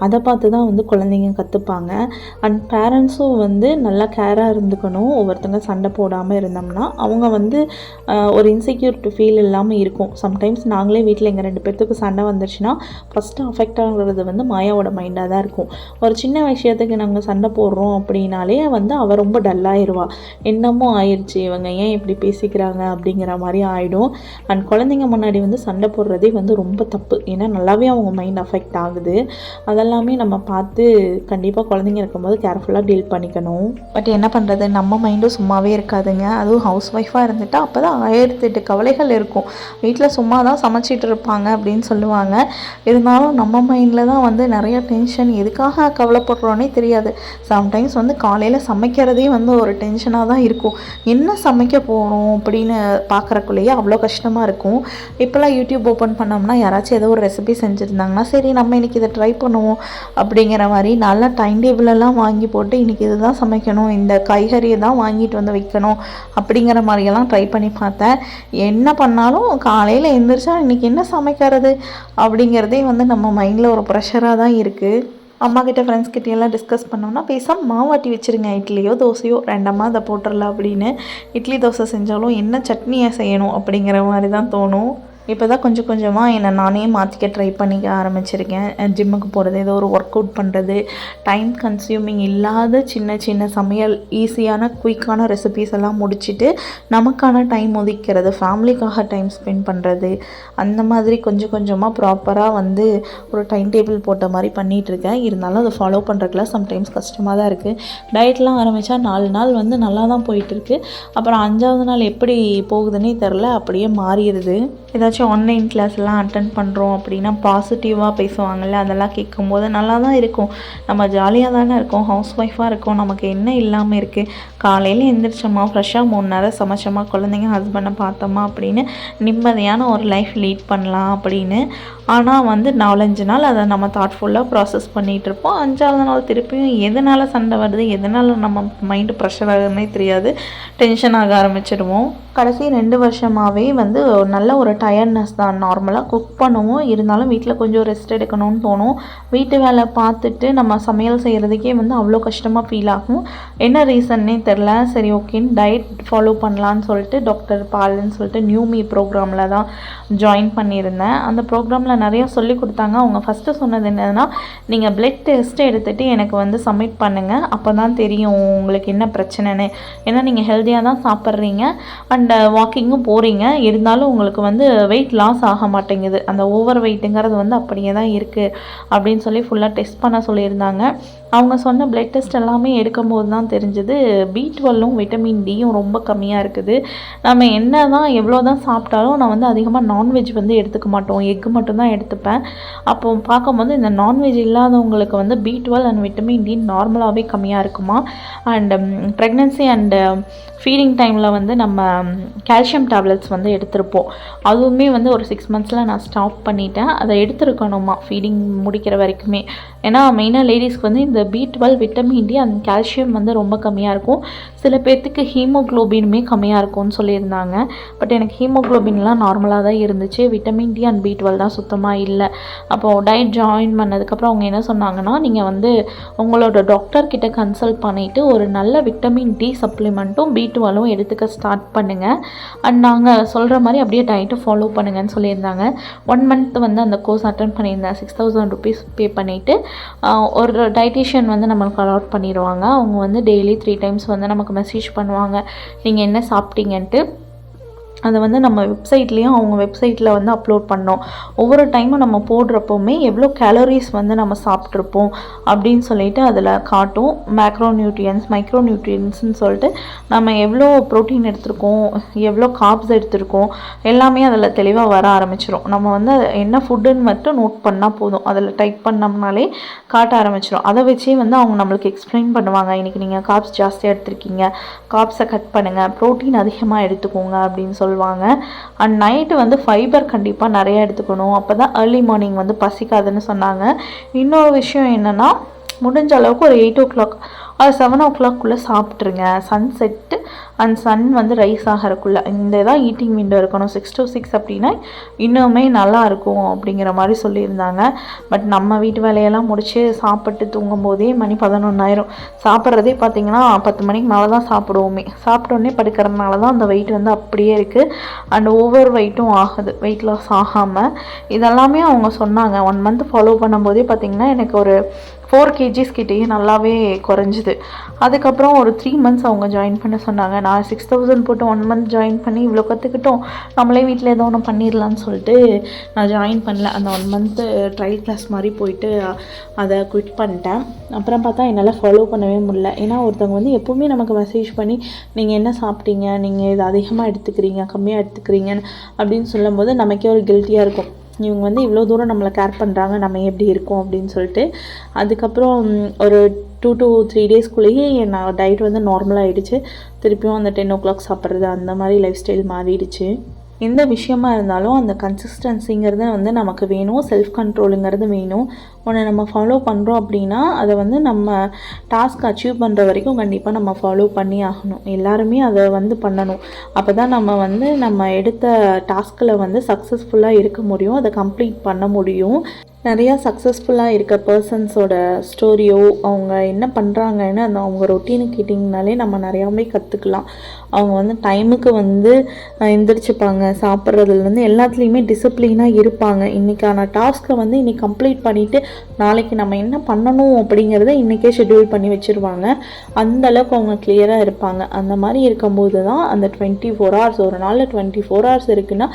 அதை பார்த்து தான் வந்து குழந்தைங்க கற்றுப்பாங்க. அண்ட் பேரண்ட்ஸும் வந்து நல்லா கேராக இருந்துக்கணும். ஒவ்வொருத்தங்க சண்டை போடாமல் இருந்தோம்னா அவங்க வந்து ஒரு இன்செக்யூரிட்டி ஃபீல் இல்லாமல் இருக்கும். சம்டைம்ஸ் நாங்களே வீட்டில் எங்கள் 2 பேர்த்துக்கு சண்டை வந்துருச்சுன்னா ஃபஸ்ட்டு அஃபெக்ட் ஆகிறது வந்து மாயாவோட மைண்டாக தான் இருக்கும். ஒரு சின்ன விஷயத்துக்கு நாங்கள் சண்டை போடுறோம் அப்படின்னாலே வந்து அவள் ரொம்ப டல்லாகிடுவா. என்னமோ ஆயிடுச்சு, இவங்க ஏன் இப்படி பேசிக்கிறாங்க அப்படிங்கிற மாதிரி ஆகிடும். அண்ட் குழந்தைங்க முன்னாடி வந்து சண்டை போடுறதே வந்து ரொம்ப தப்பு. ஏன்னா நல்லாவே அவங்க மைண்ட் அஃபெக்ட் ஆகுது. அதெல்லாமே நம்ம பார்த்து கண்டிப்பாக குழந்தைங்க இருக்கும்போது கேர்ஃபுல்லாக டீல் பண்ணிக்கணும். பட் என்ன பண்ணுறது, நம்ம மைண்டும் சும்மாவே இருக்காதுங்க. அதுவும் ஹவுஸ் ஒய்ஃபாக இருந்துட்டால் அப்போ தான் 1008 கவலைகள் இருக்கும். வீட்டில் சும்மா தான் சமைச்சிட்டு இருப்பாங்க அப்படின்னு சொல்லுவாங்க. இருந்தாலும் நம்ம மைண்டில் தான் வந்து நிறைய டென்ஷன், எதுக்காக கவலைப்படுறோன்னே தெரியாது. சம்டைம்ஸ் வந்து காலையில் சமைக்கிறதே வந்து ஒரு டென்ஷனாக தான் இருக்கும். என்ன சமைக்க போகிறோம் அப்படின்னு பார்க்குறக்குள்ளேயே அவ்வளோ கஷ்டமாக இருக்கும். இப்போல்லாம் யூடியூப் ஓப்பன் பண்ணோம்னா யாராச்சும் ஏதோ ஒரு ரெசிபி செஞ்சுருந்தாங்கன்னா சரி நம்ம இன்றைக்கி இதை ட்ரை பண்ணுவோம் அப்படிங்கிற மாதிரி நல்லா டைம் டேபிளெல்லாம் வாங்கி போட்டு இன்றைக்கி இது தான் சமைக்கணும், இந்த காய்கறியை தான் வாங்கிட்டு வந்து வைக்கணும் அப்படிங்கிற மாதிரியெல்லாம் ட்ரை பண்ணி பார்த்தேன். என்ன பண்ணாலும் காலையில் எழுந்திரிச்சா இன்றைக்கி என்ன சமைக்கிறது அப்படிங்கிறதே வந்து நம்ம மைண்டில் ஒரு ப்ரெஷராக தான் இருக்குது. அம்மாக்கிட்ட ஃப்ரெண்ட்ஸ்கிட்டையெல்லாம் டிஸ்கஸ் பண்ணோம்னா பேசாமல் மாவாட்டி வச்சுருங்க, இட்லியோ தோசையோ ரெண்டமாக அதை போட்டுடலாம் அப்படின்னு. இட்லி தோசை செஞ்சாலும் என்ன சட்னியை செய்யணும் அப்படிங்கிற மாதிரி தான் தோணும். இப்போ தான் கொஞ்சம் கொஞ்சமாக என்னை நானே மாற்றிக்க ட்ரை பண்ணிக்க ஆரம்பிச்சிருக்கேன். ஜிம்முக்கு போகிறது, ஏதோ ஒரு ஒர்க் அவுட் பண்ணுறது, டைம் கன்சியூமிங் இல்லாத சின்ன சின்ன சமையல், ஈஸியான குயிக்கான ரெசிபீஸ் எல்லாம் முடிச்சுட்டு நமக்கான டைம் ஒதுக்கிறது, ஃபேமிலிக்காக டைம் ஸ்பெண்ட் பண்ணுறது, அந்த மாதிரி கொஞ்சம் கொஞ்சமாக ப்ராப்பராக வந்து ஒரு டைம் டேபிள் போட்ட மாதிரி பண்ணிகிட்ருக்கேன். இருந்தாலும் அதை ஃபாலோ பண்ணுறதுக்குலாம் சம்டைம்ஸ் கஷ்டமாக தான் இருக்குது. டயட்லாம் ஆரம்பித்தா 4 நாள் வந்து நல்லா தான் போயிட்டுருக்கு. அப்புறம் 5ஆவது நாள் எப்படி போகுதுன்னே தெரில, அப்படியே மாறிடுது. ஏதாச்சும் ஆன்லைன் கிளாஸ்லாம் அட்டன் பண்ணுறோம் அப்படின்னா பாசிட்டிவாக பேசுவாங்கள்ல, அதெல்லாம் கேட்கும்போது நல்லா தான் இருக்கும். நம்ம ஜாலியாக தானே இருக்கோம், ஹவுஸ் ஒய்ஃபாக இருக்கோம், நமக்கு என்ன இல்லாமல் இருக்குது. காலையில் எழுந்திரிச்சோமா, ஃப்ரெஷ்ஷாக 3 நேரம் சமைச்சோமா, குழந்தைங்க ஹஸ்பண்டை பார்த்தோமா அப்படின்னு நிம்மதியான ஒரு லைஃப் லீட் பண்ணலாம் அப்படின்னு. ஆனால் வந்து 4-5 நாள் அதை நம்ம தாட்ஃபுல்லாக ப்ராசஸ் பண்ணிகிட்ருப்போம். 5ஆவது நாள் திருப்பியும் எதனால் சண்டை வருது, எதனால் நம்ம மைண்டு ப்ரெஷர் ஆகுதுன்னே தெரியாது, டென்ஷன் ஆக ஆரம்பிச்சிடுவோம். கடைசி 2 வருஷமாகவே வந்து நல்ல ஒரு டயர்ட்னஸ் தான். நார்மலாக குக் பண்ணுவோம், இருந்தாலும் வீட்டில் கொஞ்சம் ரெஸ்ட் எடுக்கணும்னு தோணும். வீட்டு வேலை பார்த்துட்டு நம்ம சமையல் செய்கிறதுக்கே வந்து அவ்வளோ கஷ்டமாக ஃபீல் ஆகும். என்ன ரீசன்னே தெரில. சரி ஓகேன்னு டயட் ஃபாலோ பண்ணலான்னு சொல்லிட்டு டாக்டர் பால்னு சொல்லிட்டு நியூமி ப்ரோக்ராமில் தான் ஜாயின் பண்ணியிருந்தேன். அந்த ப்ரோக்ராமில் நிறையா சொல்லி கொடுத்தாங்க. அவங்க ஃபஸ்ட்டு சொன்னது என்னதுன்னா, நீங்கள் பிளட் டெஸ்ட் எடுத்துகிட்டு எனக்கு வந்து சப்மிட் பண்ணுங்கள், அப்போ தான் தெரியும் உங்களுக்கு என்ன பிரச்சனைன்னு. ஏன்னா நீங்கள் ஹெல்த்தியாக தான் சாப்பிட்றீங்க அண்ட் வாக்கிங்கும் போகிறீங்க, இருந்தாலும் உங்களுக்கு வந்து வெயிட் லாஸ் ஆக மாட்டேங்குது, அந்த ஓவர் வெயிட்டுங்கிறது வந்து அப்படியே தான் இருக்குது அப்படின்னு சொல்லி ஃபுல்லாக டெஸ்ட் பண்ண சொல்லியிருந்தாங்க. அவங்க சொன்ன பிளட் டெஸ்ட் எல்லாமே எடுக்கும்போது தான் தெரிஞ்சது B12ம் விட்டமின் டியும் ரொம்ப கம்மியாக இருக்குது. நம்ம என்ன தான் எவ்வளோ தான் சாப்பிட்டாலும் நான் வந்து அதிகமாக நான்வெஜ் வந்து எடுத்துக்க மாட்டோம், எக்கு மட்டும்தான் எடுத்துப்பேன். அப்போ பார்க்கும்போது இந்த நான்வெஜ் இல்லாதவங்களுக்கு வந்து B12 அண்ட் விட்டமின் டி நார்மலாகவே கம்மியாக இருக்குமா. அண்ட் ப்ரெக்னென்சி அண்டு ஃபீடிங் டைமில் வந்து நம்ம கால்சியம் டேப்லெட்ஸ் வந்து எடுத்திருப்போம். அதுவுமே வந்து ஒரு 6 மந்த்ஸில் நான் ஸ்டாப் பண்ணிட்டேன். அதை எடுத்துருக்கணுமா ஃபீடிங் முடிக்கிற வரைக்குமே. ஏன்னா மெயினாக லேடிஸ்க்கு வந்து இந்த B12 vitamin D and calcium வந்து ரொம்ப கம்மியாக இருக்கும். சில பேர்த்துக்கு ஹீமோக்ளோபினுமே கம்மியாக இருக்கும்னு சொல்லியிருந்தாங்க. பட் எனக்கு ஹீமோக்ளோபின்லாம் நார்மலாக தான் இருந்துச்சு, விட்டமின் டி அண்ட் B12 தான் சுத்தமாக இல்லை. அப்போது டயட் ஜாயின் பண்ணதுக்கப்புறம் அவங்க என்ன சொன்னாங்கன்னா, நீங்கள் வந்து உங்களோட டாக்டர்கிட்ட கன்சல்ட் பண்ணிவிட்டு ஒரு நல்ல விட்டமின் டி சப்ளிமெண்ட்டும் B12ம் எடுத்துக்க ஸ்டார்ட் பண்ணுங்கள். அண்ட் நாங்கள் சொல்கிற மாதிரி அப்படியே டயட்டை ஃபாலோ பண்ணுங்கன்னு சொல்லியிருந்தாங்க. 1 மந்த் வந்து அந்த கோர்ஸ் அட்டன் பண்ணியிருந்தேன். 6000 ருபீஸ் பே பண்ணிவிட்டு ஒரு டயட்டீஷியன் வந்து நம்மளுக்கு அலாட் பண்ணிடுவாங்க. அவங்க வந்து டெய்லி 3 டைம்ஸ் வந்து நமக்கு மெசேஜ் பண்ணுவாங்க, நீங்கள் என்ன சாப்பிட்டீங்கன்ட்டு. அதை வந்து நம்ம வெப்சைட்லேயும் அவங்க வெப்சைட்டில் வந்து அப்லோட் பண்ணோம். ஒவ்வொரு டைமும் நம்ம போடுறப்போவுமே எவ்வளோ கேலரிஸ் வந்து நம்ம சாப்பிட்ருப்போம் அப்படின்னு சொல்லிட்டு அதில் காட்டும். மேக்ரோ நியூட்ரியன்ஸ், மைக்ரோ நியூட்ரியன்ஸ்னு சொல்லிட்டு நம்ம எவ்வளோ ப்ரோட்டீன் எடுத்திருக்கோம், எவ்வளோ கார்ப்ஸ் எடுத்திருக்கோம், எல்லாமே அதில் தெளிவாக வர ஆரம்பிச்சிடும். நம்ம வந்து என்ன ஃபுட்டுன்னு மட்டும் நோட் பண்ணால் போதும், அதில் டைப் பண்ணோம்னாலே காட்ட ஆரம்பிச்சிடும். அதை வச்சே வந்து அவங்க நம்மளுக்கு எக்ஸ்பிளைன் பண்ணுவாங்க, இன்றைக்கி நீங்கள் கார்ப்ஸ் ஜாஸ்தியாக எடுத்திருக்கீங்க, கார்ப்ஸை கட் பண்ணுங்கள், ப்ரோட்டீன் அதிகமாக எடுத்துக்கோங்க அப்படின்னு சொல்லுவாங்க. அண்ட் நைட்டு வந்து ஃபைபர் கண்டிப்பாக நிறையா எடுத்துக்கணும், அப்போ தான் ஏர்லி மார்னிங் வந்து பசிக்காதுன்னு சொன்னாங்க. இன்னொரு விஷயம் என்னென்னா, முடிஞ்ச அளவுக்கு ஒரு 8 o'clock அது 7 o'clock சாப்பிட்ருங்க. சன்செட்டு அண்ட் சன் வந்து ரைஸ் ஆகிறக்குள்ளே இந்த தான் ஈட்டிங் விண்டோ இருக்கணும். 6 to 6 அப்படின்னா இன்னுமே நல்லாயிருக்கும் அப்படிங்கிற மாதிரி சொல்லியிருந்தாங்க. பட் நம்ம வீட்டு வேலையெல்லாம் முடித்து சாப்பிட்டு தூங்கும் போதே மணி 11 ஆயிரும். சாப்பிட்றதே பார்த்திங்கன்னா 10 மணிக்கு மேலே தான் சாப்பிடுவோமே. சாப்பிட்டோன்னே படுக்கிறதுனால தான் அந்த வெயிட் வந்து அப்படியே இருக்குது. அண்ட் ஓவர் வெயிட்டும் ஆகுது, வெயிட் லாஸ் ஆகாமல். இதெல்லாமே அவங்க சொன்னாங்க. 1 மந்த் ஃபாலோ பண்ணும்போதே பார்த்திங்கன்னா எனக்கு ஒரு 4 kgs கிட்டேயே நல்லாவே குறைஞ்சிது. அதுக்கப்புறம் ஒரு 3 months அவங்க ஜாயின் பண்ண சொன்னாங்க. நான் 6000 போட்டு 1 month ஜாயின் பண்ணி இவ்வளோ கற்றுக்கிட்டோம், நம்மளே வீட்டில் ஏதோ ஒன்று பண்ணிடலான்னு சொல்லிட்டு நான் ஜாயின் பண்ணல. அந்த 1 month ட்ரையல் கிளாஸ் மாதிரி போயிட்டு அதை குவிட் பண்ணிட்டேன். அப்புறம் பார்த்தா என்னால் ஃபாலோ பண்ணவே முடியல. ஏன்னா ஒருத்தவங்க வந்து எப்போவுமே நமக்கு மெசேஜ் பண்ணி நீங்கள் என்ன சாப்பிட்டீங்க, நீங்கள் இது அதிகமாக எடுத்துக்கிறீங்க, கம்மியாக எடுத்துக்கிறீங்க அப்படின்னு சொல்லும்போது நமக்கே ஒரு கில்ட்டியாக இருக்கும். இவங்க வந்து இவ்வளோ தூரம் நம்மளை கேர் பண்ணுறாங்க, நம்ம எப்படி இருக்கோம் அப்படின்னு சொல்லிட்டு. அதுக்கப்புறம் ஒரு 2 to 3 daysக்குள்ளேயே நான் டயட் வந்து நார்மலாக ஆகிடுச்சு. திருப்பியும் அந்த 10 o'clock சாப்பிட்றது அந்த மாதிரி லைஃப் ஸ்டைல் மாறிடுச்சு. எந்த விஷயமா இருந்தாலும் அந்த கன்சிஸ்டன்சிங்கிறது வந்து நமக்கு வேணும், செல்ஃப் கண்ட்ரோலுங்கிறது வேணும். ஒன்று நம்ம ஃபாலோ பண்ணுறோம் அப்படின்னா அதை வந்து நம்ம டாஸ்க் அச்சீவ் பண்ணுற வரைக்கும் கண்டிப்பாக நம்ம ஃபாலோ பண்ணி ஆகணும். எல்லாருமே அதை வந்து பண்ணணும். அப்போ தான் நம்ம வந்து நம்ம எடுத்த டாஸ்கில் வந்து சக்ஸஸ்ஃபுல்லாக இருக்க முடியும், அதை கம்ப்ளீட் பண்ண முடியும். நிறையா சக்ஸஸ்ஃபுல்லாக இருக்க பர்சன்ஸோட ஸ்டோரியோ அவங்க என்ன பண்ணுறாங்கன்னு அந்த அவங்க ரொட்டீனு கேட்டிங்கனாலே நம்ம நிறையாவே கற்றுக்கலாம். அவங்க வந்து டைமுக்கு வந்து எந்திரிச்சுப்பாங்க, சாப்பிட்றதுலேருந்து எல்லாத்துலேயுமே டிசிப்ளினாக இருப்பாங்க. இன்றைக்கான டாஸ்க்கை வந்து இன்றைக்கி கம்ப்ளீட் பண்ணிவிட்டு நாளைக்கு நம்ம என்ன பண்ணணும் அப்படிங்கிறத இன்றைக்கே ஷெட்யூல் பண்ணி வச்சுருவாங்க. அந்தளவுக்கு அவங்க கிளியராக இருப்பாங்க. அந்த மாதிரி இருக்கும்போது தான் அந்த 24 hours, ஒரு நாளில் 24 hours இருக்குன்னா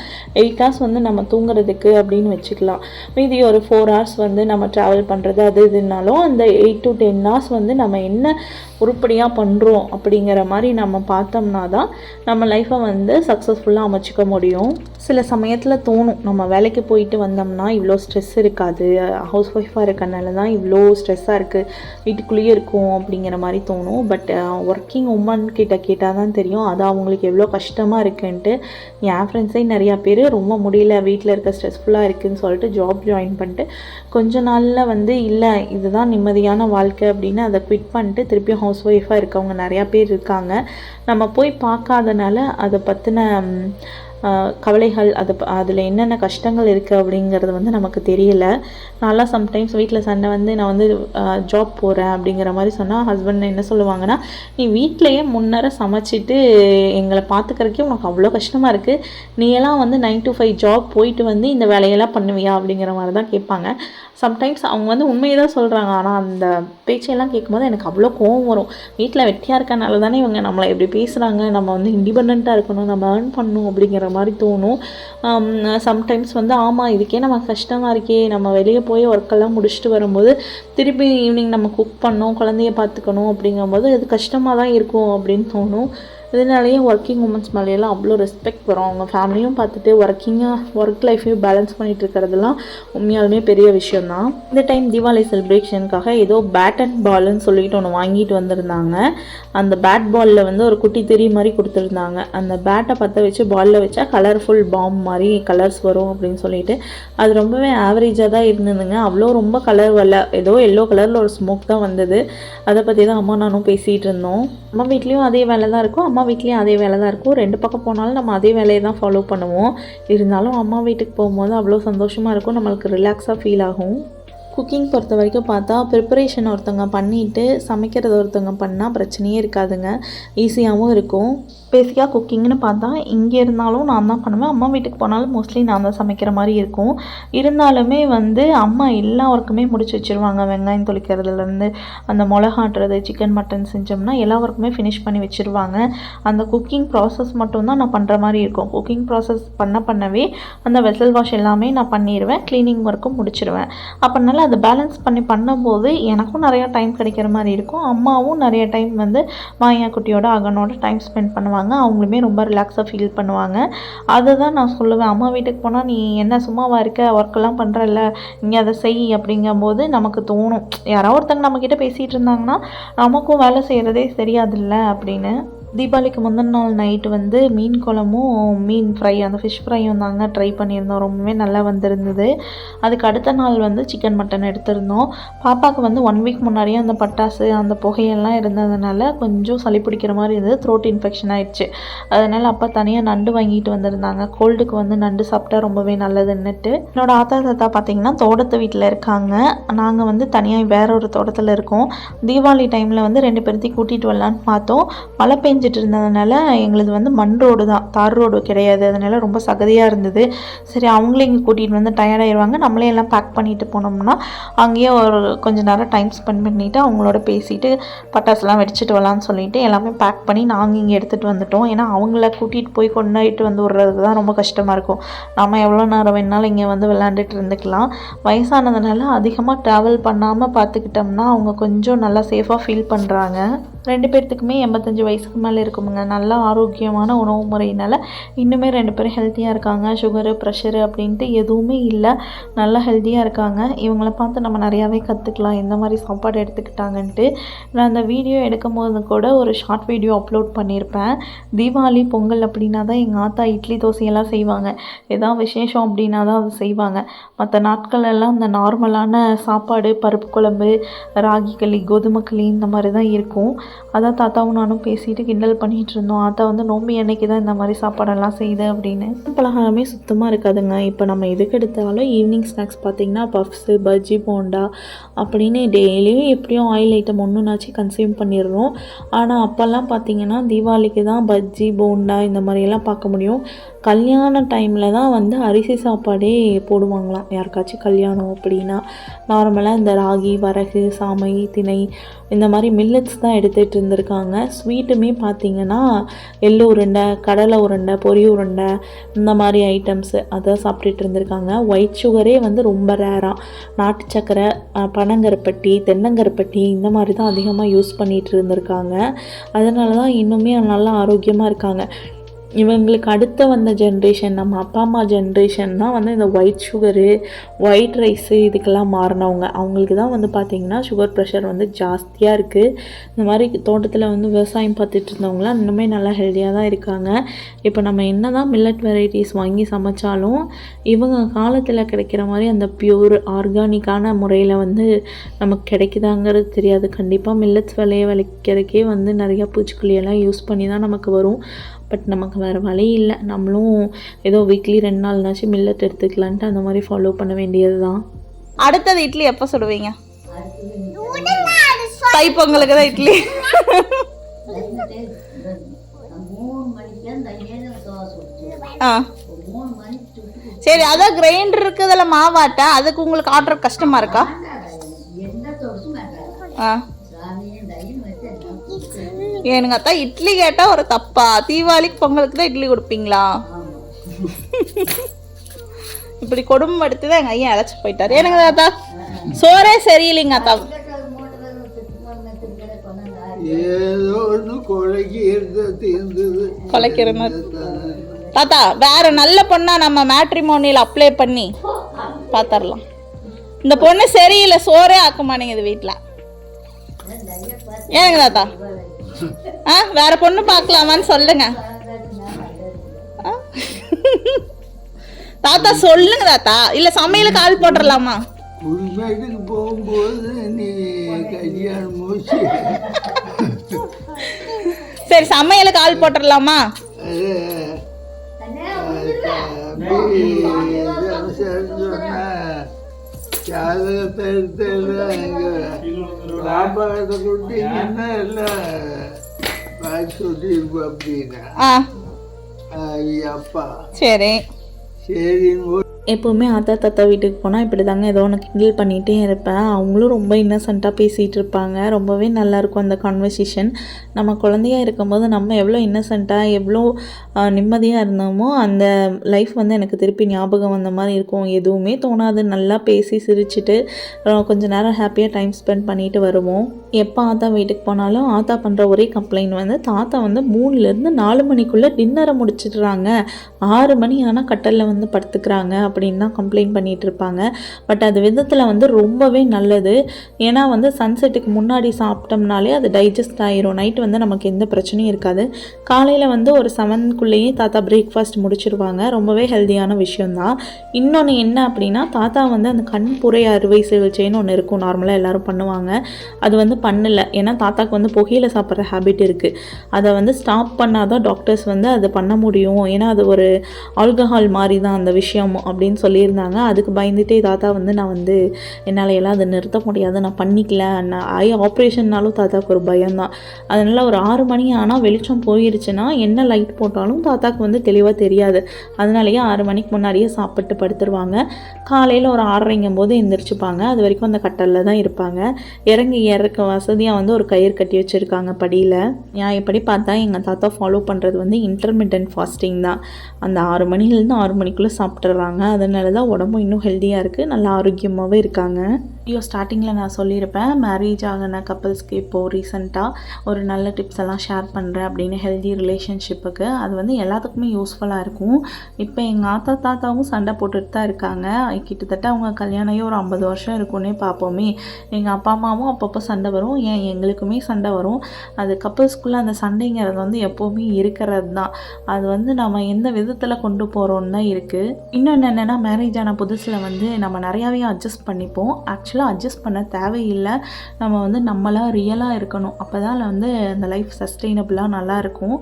8 hours வந்து நம்ம தூங்குறதுக்கு அப்படின்னு வச்சுக்கலாம். மீதி ஒரு 4 hours வந்து நம்ம ட்ராவல் பண்ணுறது அது இதுனாலும் அந்த 8 to 10 hours வந்து நம்ம என்ன உருப்படியாக பண்ணுறோம் அப்படிங்கிற மாதிரி நம்ம பார்த்தோம்னா தான் நம்ம லைஃப்பை வந்து சக்ஸஸ்ஃபுல்லாக அமைச்சிக்க முடியும். சில சமயத்தில் தோணும், நம்ம வேலைக்கு போயிட்டு வந்தோம்னா இவ்வளோ ஸ்ட்ரெஸ் இருக்காது, ஹவுஸ் ஒய்ஃபாக இருக்கனால தான் இவ்வளோ ஸ்ட்ரெஸ்ஸாக இருக்குது, வீட்டுக்குள்ளேயே இருக்கும் அப்படிங்கிற மாதிரி தோணும். பட் ஒர்க்கிங் உமன் கிட்ட கேட்டால் தான் தெரியும் அது அவங்களுக்கு எவ்வளோ கஷ்டமாக இருக்குன்ட்டு. என் ஃப்ரெண்ட்ஸே நிறையா பேர் ரொம்ப முடியல, வீட்டில் இருக்க ஸ்ட்ரெஸ்ஃபுல்லாக இருக்குதுன்னு சொல்லிட்டு ஜாப் ஜாயின் பண்ணிட்டு கொஞ்ச நாளில் வந்து இல்லை இதுதான் நிம்மதியான வாழ்க்கை அப்படின்னு அதை குவிட் பண்ணிட்டு திருப்பியும் ஹவுஸ் ஒய்ஃபாக இருக்கவங்க நிறையா பேர் இருக்காங்க. நம்ம போய் பார்க்காதனால அதை பற்றின கவலைகள் அதில் என்னென்ன கஷ்டங்கள் இருக்குது அப்படிங்கிறது வந்து நமக்கு தெரியல. நான்லாம் சம்டைம்ஸ் வீட்டில் சண்டை வந்து நான் வந்து ஜாப் போகிறேன் அப்படிங்கிற மாதிரி சொன்னால் ஹஸ்பண்ட் என்ன சொல்லுவாங்கன்னா, நீ வீட்டிலையே முன்னர சமைச்சிட்டு எங்களை பார்த்துக்கிறதுக்கே உனக்கு அவ்வளோ கஷ்டமாக இருக்குது, நீ எல்லாம் வந்து 9 to 5 ஜாப் போயிட்டு வந்து இந்த வேலையெல்லாம் பண்ணுவியா அப்படிங்கிற மாதிரி தான் கேட்பாங்க. சம்டைம்ஸ் அவங்க வந்து உண்மையை தான் சொல்கிறாங்க. ஆனால் அந்த பேச்சையெல்லாம் கேட்கும்போது எனக்கு அவ்வளோ கோவம் வரும். வீட்டில் வெட்டியாக இருக்கனால தானே இவங்க நம்மளை எப்படி பேசுகிறாங்க, நம்ம வந்து இண்டிபெண்ட்டாக இருக்கணும், நம்ம ஏர்ன் பண்ணணும் அப்படிங்கிற மாதிரி தோணும். சம்டைம்ஸ் வந்து ஆமாம் இதுக்கே நம்ம கஷ்டமாக இருக்கே, நம்ம வெளியே போய் ஒர்க்கெல்லாம் முடிச்சுட்டு வரும்போது திருப்பி ஈவினிங் நம்ம குக் பண்ணணும், குழந்தைய பார்த்துக்கணும் அப்படிங்கும்போது அது கஷ்டமாக தான் இருக்கும் அப்படின்னு தோணும். இதனாலேயே ஒர்க்கிங் உமன்ஸ் மேலேயெல்லாம் அவ்வளோ ரெஸ்பெக்ட் வரும். அவங்க ஃபேமிலியும் பார்த்துட்டு ஒர்க் லைஃப்பையும் பேலன்ஸ் பண்ணிகிட்டு இருக்கிறதெல்லாம் உண்மையாலுமே பெரிய விஷயந்தான். இந்த டைம் தீபாவளி செலிப்ரேஷனுக்காக ஏதோ பேட் அண்ட் பால்னு சொல்லிட்டு ஒன்று வாங்கிட்டு வந்திருந்தாங்க. அந்த பேட் பாலில் வந்து ஒரு குட்டி திரி மாதிரி கொடுத்துருந்தாங்க. அந்த பேட்டை பற்ற வச்சு பாலில் வச்சா கலர்ஃபுல் பாம் மாதிரி கலர்ஸ் வரும் அப்படின்னு சொல்லிட்டு அது ரொம்பவே ஆவரேஜாக தான் இருந்ததுங்க. அவ்வளோ ரொம்ப கலர் வரல, ஏதோ எல்லோ கலரில் ஒரு ஸ்மோக் தான் வந்தது. அதை பற்றி தான் அம்மா நானும் பேசிகிட்டு இருந்தோம். அம்மா வீட்லேயும் அதே வேலை தான் இருக்கும், அம்மா வீட்லேயும் அதே வேலை தான் இருக்கும். 2 பக்கம் போனாலும் நம்ம அதே வேலையை தான் ஃபாலோ பண்ணுவோம். இருந்தாலும் அம்மா வீட்டுக்கு போகும்போது அவ்வளோ சந்தோஷமாக இருக்கும், நம்மளுக்கு ரிலாக்ஸாக ஃபீல் ஆகும். குக்கிங் பொறுத்த வரைக்கும் பார்த்தா ப்ரிப்பரேஷன் ஒருத்தவங்க பண்ணிவிட்டு சமைக்கிறது ஒருத்தவங்க பண்ணால் பிரச்சனையே இருக்காதுங்க, ஈஸியாகவும் இருக்கும். பேசிக்காக குக்கிங்னு பார்த்தா இங்கே இருந்தாலும் நான் தான் பண்ணுவேன், அம்மா வீட்டுக்கு போனாலும் மோஸ்ட்லி நான் தான் சமைக்கிற மாதிரி இருக்கும். இருந்தாலுமே வந்து அம்மா எல்லா ஒர்க்குமே முடிச்சு வச்சுருவாங்க. வெங்காயம் தொளிக்கிறதுலேருந்து அந்த மிளகாட்டுறது, சிக்கன் மட்டன் செஞ்சோம்னா எல்லா ஒர்க்குமே ஃபினிஷ் பண்ணி வச்சுருவாங்க. அந்த குக்கிங் ப்ராசஸ் மட்டும்தான் நான் பண்ணுற மாதிரி இருக்கும். குக்கிங் ப்ராசஸ் பண்ணவே அந்த வெசல் வாஷ் எல்லாமே நான் பண்ணிடுவேன், க்ளீனிங் ஒர்க்கும் முடிச்சிடுவேன். அப்படினால அதை பேலன்ஸ் பண்ணி பண்ணும்போது எனக்கும் நிறையா டைம் கிடைக்கிற மாதிரி இருக்கும். அம்மாவும் நிறைய டைம் வந்து மாயா குட்டியோட அகனோட டைம் ஸ்பெண்ட் பண்ணுவாங்க. அவங்களுமே ரொம்ப ரிலாக்ஸாக ஃபீல் பண்ணுவாங்க. அதை தான் நான் சொல்லுவேன், அம்மா வீட்டுக்கு போனால் நீ என்ன சும்மாவா இருக்க, ஒர்க்கெல்லாம் பண்ணுறல்ல, இங்கே அதை செய் அப்படிங்கும்போது நமக்கு தோணும், யாராவது ஒருத்தங்க நம்மக்கிட்ட பேசிகிட்டு இருந்தாங்கன்னா நமக்கும் வேலை செய்கிறதே தெரியாதுல்ல அப்படின்னு. தீபாவளிக்கு முந்தின நாள் நைட்டு வந்து மீன் குழம்பும் மீன் ஃப்ரை, அந்த ஃபிஷ் ஃப்ரையும் தாங்க ட்ரை பண்ணியிருந்தோம். ரொம்பவே நல்லா வந்திருந்தது. அதுக்கு அடுத்த நாள் வந்து சிக்கன் மட்டன் எடுத்திருந்தோம். பாப்பாவுக்கு வந்து 1 வீக் முன்னாடியே அந்த பட்டாசு அந்த புகையெல்லாம் இருந்ததுனால கொஞ்சம் சளி பிடிக்கிற மாதிரி இருந்தது, த்ரோட் இன்ஃபெக்ஷன் ஆகிடுச்சு. அதனால் அப்பா தனியாக நண்டு வாங்கிட்டு வந்திருந்தாங்க. கோல்டுக்கு வந்து நண்டு சாப்பிட்டா ரொம்பவே நல்லதுன்னுட்டு. என்னோடய ஆத்தா தாத்தா பார்த்திங்கன்னா தோட்டத்து வீட்டில் இருக்காங்க, நாங்கள் வந்து தனியாக வேற ஒரு தோட்டத்தில் இருக்கோம். தீபாவளி டைமில் வந்து 2 பேர்த்தையும் கூட்டிகிட்டு வரலான்னு பார்த்தோம். மழை பெஞ்சிட்டு இருந்ததுனால எங்களது வந்து மண் ரோடு தான், தார் ரோடு கிடையாது. அதனால ரொம்ப சகதியாக இருந்தது. சரி அவங்களே இங்கே கூட்டிகிட்டு வந்து டயர்டாகிடுவாங்க, நம்மளே எல்லாம் பேக் பண்ணிட்டு போனோம்னா அங்கேயே ஒரு கொஞ்சம் நேரம் டைம் ஸ்பெண்ட் பண்ணிவிட்டு அவங்களோட பேசிட்டு பட்டாசுலாம் வெடிச்சிட்டு வரலான்னு சொல்லிட்டு எல்லாமே பேக் பண்ணி நாங்கள் இங்கே எடுத்துகிட்டு வந்துட்டோம். ஏன்னா அவங்கள கூட்டிகிட்டு போய் கொண்டாடிட்டு வந்து விடுறதுக்கு தான் ரொம்ப கஷ்டமாக இருக்கும். நம்ம எவ்வளோ நேரம் வேணாலும் இங்கே வந்து விளாண்டுட்டு இருந்துக்கலாம். வயசானதுனால அதிகமாக ட்ராவல் பண்ணாமல் பார்த்துக்கிட்டோம்னா அவங்க கொஞ்சம் நல்லா சேஃபாக ஃபீல் பண்ணுறாங்க. 2 பேர்த்துக்குமே 85 வயசுக்கு மேலே இருக்குமுங்க. நல்லா ஆரோக்கியமான உணவு முறையினால் இன்னுமே 2 பேரும் ஹெல்த்தியாக இருக்காங்க. சுகரு ப்ரெஷரு அப்படின்ட்டு எதுவுமே இல்லை, நல்லா ஹெல்த்தியாக இருக்காங்க. இவங்கள பார்த்து நம்ம நிறையாவே கற்றுக்கலாம் எந்த மாதிரி சாப்பாடு எடுத்துக்கிட்டாங்கன்ட்டு. நான் அந்த வீடியோ எடுக்கும் போது கூட ஒரு ஷார்ட் வீடியோ அப்லோட் பண்ணியிருப்பேன். தீபாவளி பொங்கல் அப்படின்னா தான் எங்கள் ஆத்தா இட்லி தோசையெல்லாம் செய்வாங்க, ஏதாவது விசேஷம் அப்படின்னா தான் அது செய்வாங்க. மற்ற நாட்களெல்லாம் இந்த நார்மலான சாப்பாடு, பருப்பு குழம்பு, ராகி களி, கோதுமை களி இந்த மாதிரி தான் இருக்கும். அதான் தாத்தாவும் நானும் பேசிட்டு கிண்டல் பண்ணிகிட்டு இருந்தோம். ஆத்தா வந்து நோம்பி அன்னைக்கு தான் இந்த மாதிரி சாப்பாடெல்லாம் செய்யுது அப்படின்னு. பலகாரமே சுத்தமாக இருக்காதுங்க. இப்போ நம்ம எதுக்கு எடுத்தாலும் ஈவினிங் ஸ்நாக்ஸ் பார்த்திங்கன்னா பஃப்ஸு, பஜ்ஜி, போண்டா அப்படின்னு டெய்லியும் எப்படியும் ஆயில் ஐட்டம் ஒன்றுனாச்சும் கன்சியூம் பண்ணிடுறோம். ஆனால் அப்போல்லாம் பார்த்திங்கன்னா தீபாவளிக்கு தான் பஜ்ஜி, போண்டா இந்த மாதிரியெல்லாம் பார்க்க முடியும். கல்யாண டைமில் தான் வந்து அரிசி சாப்பாடே போடுவாங்களாம் யாருக்காச்சும் கல்யாணம் அப்படின்னா. நார்மலாக இந்த ராகி, வரகு, சாமை, திணை இந்த மாதிரி மில்லட்ஸ் தான் எடுத்துகிட்டு இருந்திருக்காங்க. ஸ்வீட்டுமே பார்த்திங்கன்னா எள்ளு உருண்டை, கடலை உருண்டை, பொரி உருண்டை இந்த மாதிரி ஐட்டம்ஸு அதை சாப்பிட்டுட்டு இருந்திருக்காங்க. ஒயிட் சுகரே வந்து ரொம்ப ரேராக நாட்டு சக்கரை, பனங்கருப்பட்டி, தென்னங்கருப்பட்டி இந்த மாதிரி தான் அதிகமாக யூஸ் பண்ணிகிட்டு இருந்திருக்காங்க. அதனால தான் இன்னுமே நல்லா ஆரோக்கியமாக இருக்காங்க. இவங்களுக்கு அடுத்த வந்த ஜென்ரேஷன், நம்ம அப்பா அம்மா ஜென்ரேஷன் தான் வந்து இந்த ஒயிட் சுகரு, ஒயிட் ரைஸு இதுக்கெல்லாம் மாறினவங்க. அவங்களுக்கு தான் வந்து பார்த்திங்கன்னா சுகர் ப்ரெஷர் வந்து ஜாஸ்தியாக இருக்குது. இந்த மாதிரி தோட்டத்தில் வந்து விவசாயம் பார்த்துட்டு இருந்தவங்களாம் இன்னுமே நல்லா ஹெல்த்தியாக தான் இருக்காங்க. இப்போ நம்ம என்ன தான் மில்லட் வெரைட்டிஸ் வாங்கி சமைச்சாலும் இவங்க காலத்தில் கிடைக்கிற மாதிரி அந்த பியூர் ஆர்கானிக்கான முறையில் வந்து நமக்கு கிடைக்குதாங்கிறது தெரியாது. கண்டிப்பாக மில்லட்ஸ் விளைவிக்கிறதுக்கே வந்து நிறையா பூச்சிக்கொல்லியெல்லாம் யூஸ் பண்ணி தான் நமக்கு வரும். பட் நமக்கு வேறு வழி இல்லை. நம்மளும் ஏதோ வீக்லி 2 நாள்னாச்சும் மில்லட் எடுத்துக்கலான்ட்டு அந்த மாதிரி ஃபாலோ பண்ண வேண்டியது தான். அடுத்தது இட்லி எப்போ சுடுவீங்க? தைப்பொங்கலுக்கு தான் இட்லி. சரி, அதான் கிரைண்டர் இருக்குதுல மாவாட்டா, அதுக்கு உங்களுக்கு ஆர்டர் கஷ்டமா இருக்கா? ஏனுங்க அத்தா இட்லி கேட்டா ஒரு தப்பா? தீபாவளிக்கு பொங்கலுக்கு தான் இட்லி கொடுப்பீங்களா? இப்படி கொடுமை எடுத்துதான் எங்க ஐயா அழைச்சி போயிட்டாரு. ஏனுங்க தாத்தா சோறே சரியில்லைங்க அத்தா. தாத்தா வேற நல்ல பொண்ணா நம்ம மேட்ரிமோனியில் அப்ளை பண்ணி பாத்தரலாம். இந்த பொண்ணு சரியில்லை, சோறே ஆக்க மாட்டேங்குது வீட்டுல. ஏனுங்க தாத்தா வேற பொண்ணு பார்க்கலாமான்னு சொல்லுங்க தாத்தா. சொல்லுங்க தாத்தா, இல்ல சமையலுக்கு ஆள் போட்டுடலாமா? போகும்போது நீ கல்யாணம் சரி, சமையலுக்கு ஆள் போட்டுடலாமா? ஜாதகத்தை எடுத்து லாபகத்தை கொடுத்தீங்கன்னா எல்லாம் பார்த்து சொல்லியிருப்போம் அப்படின்னா அப்பா சரி சரின்னு. எப்போவுமே ஆத்தா தாத்தா வீட்டுக்கு போனால் இப்படி தாங்க ஏதோ ஒன்று கிண்டல் பண்ணிகிட்டே இருப்பேன். அவங்களும் ரொம்ப இன்னசென்ட்டாக பேசிகிட்டு இருப்பாங்க. ரொம்பவே நல்லாயிருக்கும் அந்த கான்வர்சேஷன். நம்ம குழந்தையாக இருக்கும்போது நம்ம எவ்வளோ இன்னசென்ட்டாக எவ்வளோ நிம்மதியாக இருந்தோமோ அந்த லைஃப் வந்து எனக்கு திருப்பி ஞாபகம் வந்த மாதிரி இருக்கும். எதுவுமே தோணாது, நல்லா பேசி சிரிச்சுட்டு கொஞ்சம் நேரம் ஹாப்பியாக டைம் ஸ்பெண்ட் பண்ணிட்டு வருவோம். எப்போ ஆத்தா வீட்டுக்கு போனாலும் ஆத்தா பண்ணுற ஒரே கம்ப்ளைண்ட் வந்து தாத்தா வந்து 3லேருந்து 4 மணிக்குள்ளே டின்னரை முடிச்சிடுறாங்க, 6 மணி ஆனால் கட்டலில் வந்து படுத்துக்கிறாங்க அப்படின்னு தான் கம்ப்ளைண்ட் பண்ணிகிட்டு இருப்பாங்க. பட் அது விதத்தில் வந்து ரொம்பவே நல்லது. ஏன்னா வந்து சன்செட்டுக்கு முன்னாடி சாப்பிட்டோம்னாலே அது டைஜஸ்ட் ஆயிரும். நைட்டு வந்து நமக்கு எந்த பிரச்சனையும் இருக்காது. காலையில் வந்து ஒரு 7க்குள்ளேயே தாத்தா பிரேக்ஃபாஸ்ட் முடிச்சிருவாங்க. ரொம்பவே ஹெல்த்தியான விஷயந்தான். இன்னொன்று என்ன அப்படின்னா, தாத்தா வந்து அந்த கண்புரை அறுவை சிகிச்சைன்னு ஒன்று இருக்கும், நார்மலாக எல்லோரும் பண்ணுவாங்க. அது வந்து பண்ணலை. ஏன்னா தாத்தாக்கு வந்து புகையில சாப்பிட்ற ஹேபிட் இருக்குது. அதை வந்து ஸ்டாப் பண்ணாதான் டாக்டர்ஸ் வந்து அதை பண்ண முடியும். ஏன்னா அது ஒரு ஆல்கஹால் மாதிரி தான் அந்த விஷயம் அப்படின்னு சொல்லியிருந்தாங்க. அதுக்கு பயந்துட்டே தாத்தா வந்து நான் வந்து என்னால் எல்லாம் அதை நிறுத்த முடியாது, நான் பண்ணிக்கல. ஐ ஆப்ரேஷன்னாலும் தாத்தாவுக்கு ஒரு பயம்தான். அதனால் ஒரு 6 மணி ஆனால் வெளிச்சம் போயிடுச்சுன்னா என்ன லைட் போட்டாலும் தாத்தாவுக்கு வந்து தெளிவாக தெரியாது. அதனாலேயே 6 மணிக்கு முன்னாடியே சாப்பிட்டு படுத்துருவாங்க. காலையில் ஒரு 6:30 போது எந்திரிச்சுப்பாங்க. அது வரைக்கும் அந்த கட்டலில் தான் இருப்பாங்க. இறங்கி இறக்க வசதியாக வந்து ஒரு கயிறு கட்டி வச்சுருக்காங்க படியில். நான் எப்படி பார்த்தா எங்கள் தாத்தா ஃபாலோ பண்ணுறது வந்து இன்டர்மிட்டன்ட் ஃபாஸ்டிங் தான். அந்த 6 மணிலேருந்து 6 மணிக்குள்ளே சாப்பிட்றாங்க. அதனால தான் உடம்பும் இன்னும் ஹெல்த்தியாக இருக்குது, நல்லா ஆரோக்கியமாகவே இருக்காங்க. வீடியோ ஸ்டார்டிங்கில் நான் சொல்லியிருப்பேன், மேரேஜ் ஆகின கப்பல்ஸ்க்கு இப்போது ரீசெண்டாக ஒரு நல்ல டிப்ஸ் எல்லாம் ஷேர் பண்ணுறேன் அப்படின்னு ஹெல்தி ரிலேஷன்ஷிப்புக்கு. அது வந்து எல்லாத்துக்குமே யூஸ்ஃபுல்லாக இருக்கும். இப்போ எங்கள் தாத்தாவும் சண்டை போட்டுட்டு தான் இருக்காங்க. கிட்டத்தட்ட அவங்க கல்யாணம் ஒரு 50 வருஷம் இருக்குன்னே பார்ப்போமே. எங்கள் அப்பா அம்மாவும் அப்பப்போ சண்டை வரும், ஏன் எங்களுக்குமே சண்டை வரும். அது கப்பல்ஸ்குள்ளே அந்த சண்டைங்கிறது வந்து எப்போவுமே இருக்கிறது தான். அது வந்து நம்ம எந்த விதத்தில் கொண்டு போகிறோன்னு தான் இருக்குது. இன்னொன்று என்னென்னா, மேரேஜ் ஆன புதுசில் வந்து நம்ம நிறையாவே அட்ஜஸ்ட் பண்ணிப்போம். ஆக்சுவலி ஆக்சுவலாக அட்ஜஸ்ட் பண்ண தேவையில்லை. நம்ம வந்து நம்மளாக ரியலாக இருக்கணும். அப்போ தான் வந்து அந்த லைஃப் சஸ்டெயினபிளாக நல்லாயிருக்கும்.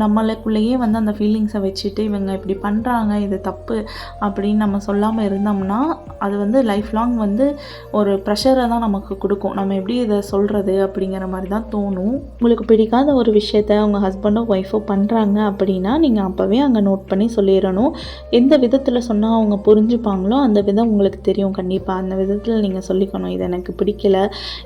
நம்மளுக்குள்ளேயே வந்து அந்த ஃபீலிங்ஸை வச்சுட்டு இவங்க இப்படி பண்ணுறாங்க, இது தப்பு அப்படின்னு நம்ம சொல்லாமல் இருந்தோம்னா அது வந்து லைஃப் லாங் வந்து ஒரு ப்ரெஷரை தான் நமக்கு கொடுக்கும். நம்ம எப்படி இதை சொல்கிறது அப்படிங்கிற மாதிரி தான் தோணும். உங்களுக்கு பிடிக்காத ஒரு விஷயத்த உங்கள் ஹஸ்பண்டோ ஒய்ஃபோ பண்ணுறாங்க அப்படின்னா நீங்கள் அப்போவே அங்கே நோட் பண்ணி சொல்லிடணும். எந்த விதத்தில் சொன்னால் அவங்க புரிஞ்சுப்பாங்களோ அந்த விதம் உங்களுக்கு தெரியும். கண்டிப்பாக அந்த விதத்தில் நீங்கள் சொல்லிக்கணும். இது எனக்கு பிடிக்கல,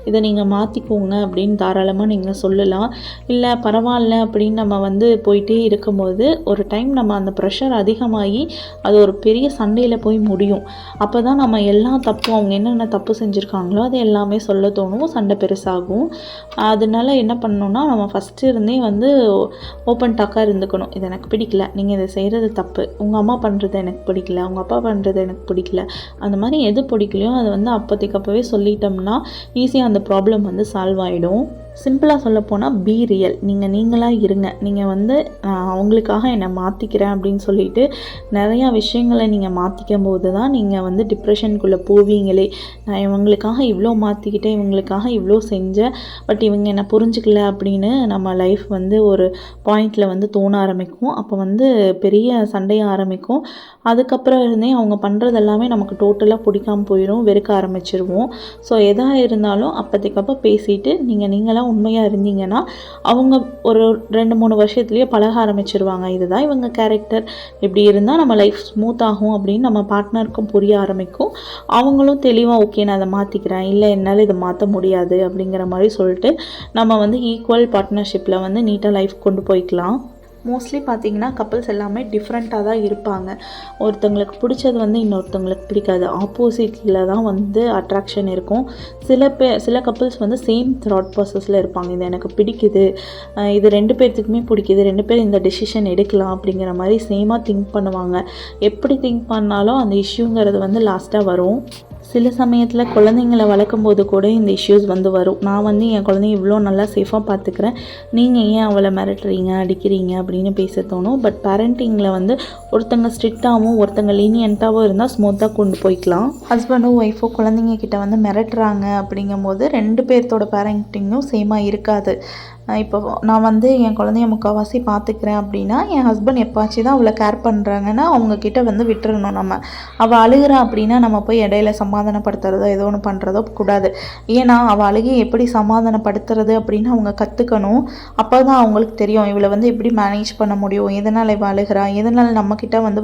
இதை நீங்கள் மாற்றிக்கோங்க அப்படின்னு தாராளமாக நீங்கள் சொல்லலாம். இல்லை பரவாயில்ல அப்படின்னு நம்ம வந்து போயிட்டே இருக்கும்போது ஒரு டைம் நம்ம அந்த ப்ரெஷர் அதிகமாகி அது ஒரு பெரிய சண்டையில் போய் முடியும். அப்போ தான் நம்ம எல்லா தப்பும் அவங்க என்னென்ன தப்பு செஞ்சுருக்காங்களோ அது எல்லாமே சொல்ல தோணும். சண்டை பெருசாகும். அதனால என்ன பண்ணணும்னா நம்ம ஃபஸ்ட்டு இருந்தே வந்து ஓப்பன் டாக்காக இருந்துக்கணும். இது எனக்கு பிடிக்கல, நீங்கள் இதை செய்கிறது தப்பு, உங்கள் அம்மா பண்ணுறது எனக்கு பிடிக்கல, உங்கள் அப்பா பண்ணுறது எனக்கு பிடிக்கல, அந்த மாதிரி எது பிடிக்கலையோ அதை வந்து அப்போவே சொல்லிட்டோம்னா ஈஸியாக அந்த ப்ராப்ளம் வந்து சால்வ் ஆகிடும். சிம்பிளாக சொல்லப்போனால் பி ரியல். நீங்களாக இருங்க. நீங்கள் வந்து அவங்களுக்காக என்னை மாற்றிக்கிறேன் அப்படின்னு சொல்லிட்டு நிறையா விஷயங்களை நீங்கள் மாற்றிக்கும் போது தான் நீங்கள் வந்து டிப்ரெஷனுக்குள்ளே போவீங்களே. நான் இவங்களுக்காக இவ்வளோ மாற்றிக்கிட்டேன், இவங்களுக்காக இவ்வளோ செஞ்சேன், பட் இவங்க என்னை புரிஞ்சுக்கல அப்படின்னு நம்ம லைஃப் வந்து ஒரு பாயிண்டில் வந்து தோண ஆரம்பிக்கும். அப்போ வந்து பெரிய சண்டைய ஆரம்பிக்கும். அதுக்கப்புறம் இருந்தே அவங்க பண்ணுறது எல்லாமே நமக்கு டோட்டலாக பிடிக்காமல் போயிடும், வெறுக்க ஆரம்பிச்சிருவோம். ஸோ எதாக இருந்தாலும் அப்போதைக்கப்போ பேசிட்டு நீங்களாக உண்மையாக இருந்தீங்கன்னா அவங்க ஒரு 2-3 வருஷத்துலேயே பழக ஆரம்பிச்சிருவாங்க. இதுதான் இவங்க கேரக்டர், இப்படி இருந்தால் நம்ம லைஃப் ஸ்மூத் ஆகும் அப்படின்னு நம்ம பார்ட்னருக்கும் புரிய ஆரம்பிக்கும். அவங்களும் தெளிவாக ஓகே நான் அதை மாற்றிக்கிறேன், இல்லை என்னால் இதை மாற்ற முடியாது அப்படிங்கிற மாதிரி சொல்லிட்டு நம்ம வந்து ஈக்குவல் பார்ட்னர்ஷிப்பில் வந்து நீட்டாக லைஃப் கொண்டு போய்க்கலாம். மோஸ்ட்லி பார்த்திங்கன்னா கப்புள்ஸ் எல்லாமே டிஃப்ரெண்ட்டாக தான் இருப்பாங்க. ஒருத்தவங்களுக்கு பிடிச்சது வந்து இன்னொருத்தவங்களுக்கு பிடிக்காது. ஆப்போசிட்டில் தான் வந்து அட்ராக்ஷன் இருக்கும். சில கப்புள்ஸ் வந்து சேம் தாட் ப்ராசஸில் இருப்பாங்க. இது எனக்கு பிடிக்குது, இது 2 பேர்த்துக்குமே பிடிக்குது, 2 பேர் இந்த டெசிஷன் எடுக்கலாம் அப்படிங்கிற மாதிரி சேமாக திங்க் பண்ணுவாங்க. எப்படி திங்க் பண்ணாலும் அந்த இஷ்யூங்கிறது வந்து லாஸ்ட்டாக வரும். சில சமயத்தில் குழந்தைங்களை வளர்க்கும் போது கூட இந்த இஷ்யூஸ் வந்து வரும். நான் வந்து என் குழந்தைய இவ்வளோ நல்லா சேஃபாக பார்த்துக்கிறேன், நீங்கள் ஏன் அவளை மிரட்டுறீங்க, அடிக்கிறீங்க அப்படின்னு பேச தோணும். பட் பேரண்டிங்கில் வந்து ஒருத்தங்க ஸ்ட்ரிக்டாகவும் ஒருத்தங்க லீனியண்ட்டாகவும் இருந்தால் ஸ்மூத்தாக கொண்டு போய்க்கலாம். ஹஸ்பண்டோ ஒய்ஃபோ குழந்தைங்க கிட்ட வந்து மிரட்டுறாங்க அப்படிங்கும்போது 2 பேர்த்தோட பேரண்டிங்கும் சேமாக இருக்காது. இப்போ நான் வந்து என் குழந்தைய முக்கால்வாசி பார்த்துக்கிறேன் அப்படின்னா என் ஹஸ்பண்ட் எப்பாச்சும் தான் அவளை கேர் பண்ணுறாங்கன்னா அவங்கக்கிட்ட வந்து விட்டுறணும். நம்ம அவள் அழுகிறா அப்படின்னா நம்ம போய் இடையில சமாதானப்படுத்துறதோ ஏதோ ஒன்று பண்ணுறதோ கூடாது. ஏன்னா அவள் அழுகி எப்படி சமாதானப்படுத்துறது அப்படின்னு அவங்க கற்றுக்கணும். அப்போ தான் அவங்களுக்கு தெரியும் இவளை வந்து எப்படி மேனேஜ் பண்ண முடியும், எதனால் இவள் அழுகிறா, எதனால் நம்மக்கிட்ட வந்து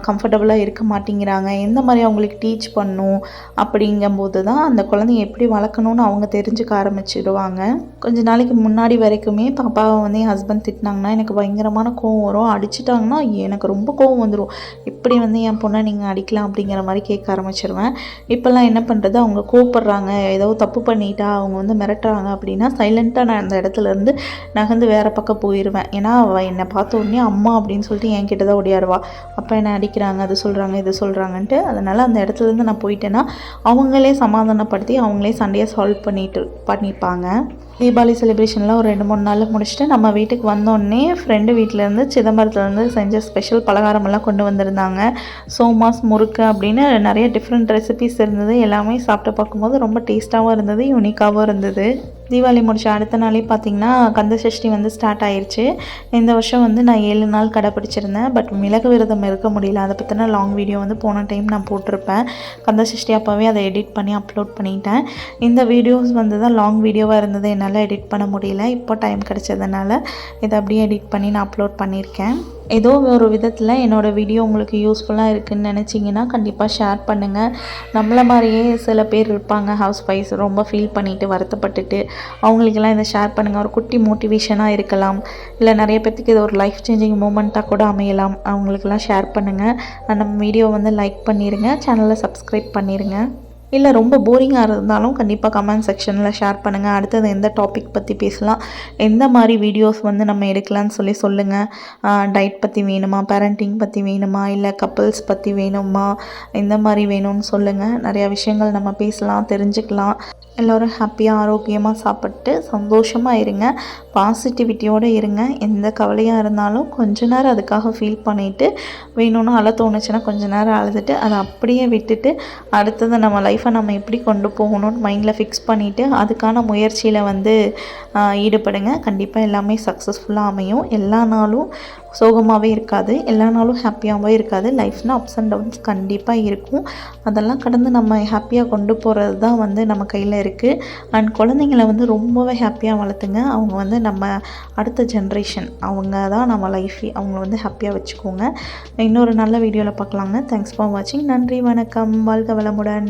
கம்ஃபர்டபுளாக இருக்க மாட்டேங்கிறாங்க, எந்த மாதிரி அவங்களுக்கு டீச் பண்ணும். அப்படிங்கும்போது தான் அந்த குழந்தைய எப்படி வளர்க்கணும்னு அவங்க தெரிஞ்சுக்க ஆரம்பிச்சிடுவாங்க. கொஞ்ச நாளைக்கு முன்னாடி வரைக்குமே பாப்பாவை வந்து என் ஹஸ்பண்ட் திட்டினாங்கன்னா எனக்கு பயங்கரமான கோவம் வரும். அடிச்சிட்டாங்கன்னா எனக்கு ரொம்ப கோவம் வந்துடும். இப்படி வந்து என் பொண்ணை நீங்கள் அடிக்கலாம் அப்படிங்கிற மாதிரி கேட்க ஆரம்பிச்சிருவேன். இப்போல்லாம் என்ன பண்ணுறது, அவங்க கோவப்படுறாங்க, ஏதோ தப்பு பண்ணிட்டா, அவங்க வந்து மிரட்டுறாங்க அப்படின்னா சைலண்ட்டாக நான் அந்த இடத்துலேருந்து நகர்ந்து வேறு பக்கம் போயிடுவேன். ஏன்னா அவள் என்னை பார்த்த உடனே அம்மா அப்படின்னு சொல்லிட்டு என்கிட்ட தான் ஓடியாருவா. அப்போ என்னை அடிக்கிறாங்க, அது சொல்கிறாங்க, இது சொல்கிறாங்கன்ட்டு. அதனால் அந்த இடத்துலேருந்து நான் போயிட்டேன்னா அவங்களே சமாதானப்படுத்தி அவங்களே சண்டையை சால்வ் பண்ணிப்பாங்க. தீபாவளி செலிப்ரேஷன்லாம் ஒரு 2-3 நாளில் முடிச்சுட்டு நம்ம வீட்டுக்கு வந்தோடனே ஃப்ரெண்டு வீட்டிலேருந்து சிதம்பரத்துலேருந்து செஞ்ச ஸ்பெஷல் பலகாரமெல்லாம் கொண்டு வந்திருந்தாங்க. சோமாஸ், முறுக்கு அப்படின்னு நிறைய டிஃப்ரெண்ட் ரெசிபிஸ் இருந்தது. எல்லாமே சாப்பிட்டு பார்க்கும்போது ரொம்ப டேஸ்ட்டாகவும் இருந்தது, யூனிக்காகவும் இருந்தது. தீபாவளி முடிச்ச அடுத்த நாளே பார்த்திங்கன்னா கந்த சஷ்டி வந்து ஸ்டார்ட் ஆயிடுச்சு. இந்த வருஷம் வந்து நான் 7 நாள் கடைப்பிடிச்சிருந்தேன். பட் மிளகு விரதம் இருக்க முடியல. அதை பற்றின லாங் வீடியோ வந்து போன டைம் நான் போட்டிருப்பேன். கந்த சஷ்டி அப்போவே அதை எடிட் பண்ணி அப்லோட் பண்ணிட்டேன். இந்த வீடியோஸ் வந்து தான் லாங் வீடியோவாக இருந்தது, என்னால் எடிட் பண்ண முடியல. இப்போ டைம் கிடச்சதுனால இதை அப்படியே எடிட் பண்ணி நான் அப்லோட் பண்ணியிருக்கேன். ஏதோ ஒரு விதத்தில் என்னோடய வீடியோ உங்களுக்கு யூஸ்ஃபுல்லாக இருக்குதுன்னு நினச்சிங்கன்னா கண்டிப்பாக ஷேர் பண்ணுங்கள். நம்மளை மாதிரியே சில பேர் இருப்பாங்க, ஹவுஸ் ஒய்ஃப்ஸ், ரொம்ப ஃபீல் பண்ணிவிட்டு வருத்தப்பட்டுட்டு. அவங்களுக்கெல்லாம் இதை ஷேர் பண்ணுங்கள். ஒரு குட்டி மோட்டிவேஷனாக இருக்கலாம், இல்லை நிறைய பேர்த்துக்கு இது ஒரு லைஃப் சேஞ்சிங் மூமெண்ட்டாக கூட அமையலாம். அவங்களுக்கெல்லாம் ஷேர் பண்ணுங்கள். நம்ம வீடியோ வந்து லைக் பண்ணிடுங்க, சேனலை சப்ஸ்கிரைப் பண்ணிடுங்க. இல்லை ரொம்ப போரிங்காக இருந்தாலும் கண்டிப்பாக கமெண்ட் செக்ஷனில் ஷேர் பண்ணுங்கள். அடுத்தது எந்த டாபிக் பற்றி பேசலாம், எந்த மாதிரி வீடியோஸ் வந்து நம்ம எடுக்கலான்னு சொல்லுங்கள். டயட் பற்றி வேணுமா, பேரண்டிங் பற்றி வேணுமா, இல்லை கப்புள்ஸ் பற்றி வேணுமா, எந்த மாதிரி வேணும்னு சொல்லுங்கள். நிறையா விஷயங்கள் நம்ம பேசலாம், தெரிஞ்சுக்கலாம். எல்லோரும் ஹாப்பியாக ஆரோக்கியமாக சாப்பிட்டு சந்தோஷமாக இருங்க, பாசிட்டிவிட்டியோடு இருங்க. எந்த கவலையாக இருந்தாலும் கொஞ்ச நேரம் அதுக்காக ஃபீல் பண்ணிவிட்டு வேணும்னு அழ தோணுச்சுன்னா கொஞ்ச நேரம் அழுதுட்டு அதை அப்படியே விட்டுட்டு அடுத்தது நம்ம லைஃப்பை நம்ம எப்படி கொண்டு போகணும்னு மைண்டில் ஃபிக்ஸ் பண்ணிவிட்டு அதுக்கான முயற்சியில் வந்து ஈடுபடுங்க. கண்டிப்பாக எல்லாமே சக்ஸஸ்ஃபுல்லாக அமையும். எல்லா நாளும் சோகமாகவே இருக்காது, எல்லா நாளும் ஹாப்பியாகவே இருக்காது. லைஃப்னால் அப்ஸ் அண்ட் டவுன்ஸ் கண்டிப்பாக இருக்கும். அதெல்லாம் கடந்து நம்ம ஹாப்பியாக கொண்டு போகிறது தான் வந்து நம்ம கையில் இருக்குது. அண்ட் குழந்தைங்கள வந்து ரொம்பவே ஹாப்பியாக வளர்த்துங்க. அவங்க வந்து நம்ம அடுத்த ஜென்ரேஷன், அவங்க தான் நம்ம லைஃப். அவங்கள வந்து ஹாப்பியாக வச்சுக்கோங்க. இன்னொரு நல்ல வீடியோவில் பார்க்கலாங்க. தேங்க்ஸ் ஃபார் வாட்சிங். நன்றி, வணக்கம், வாழ்க வளமுடன்.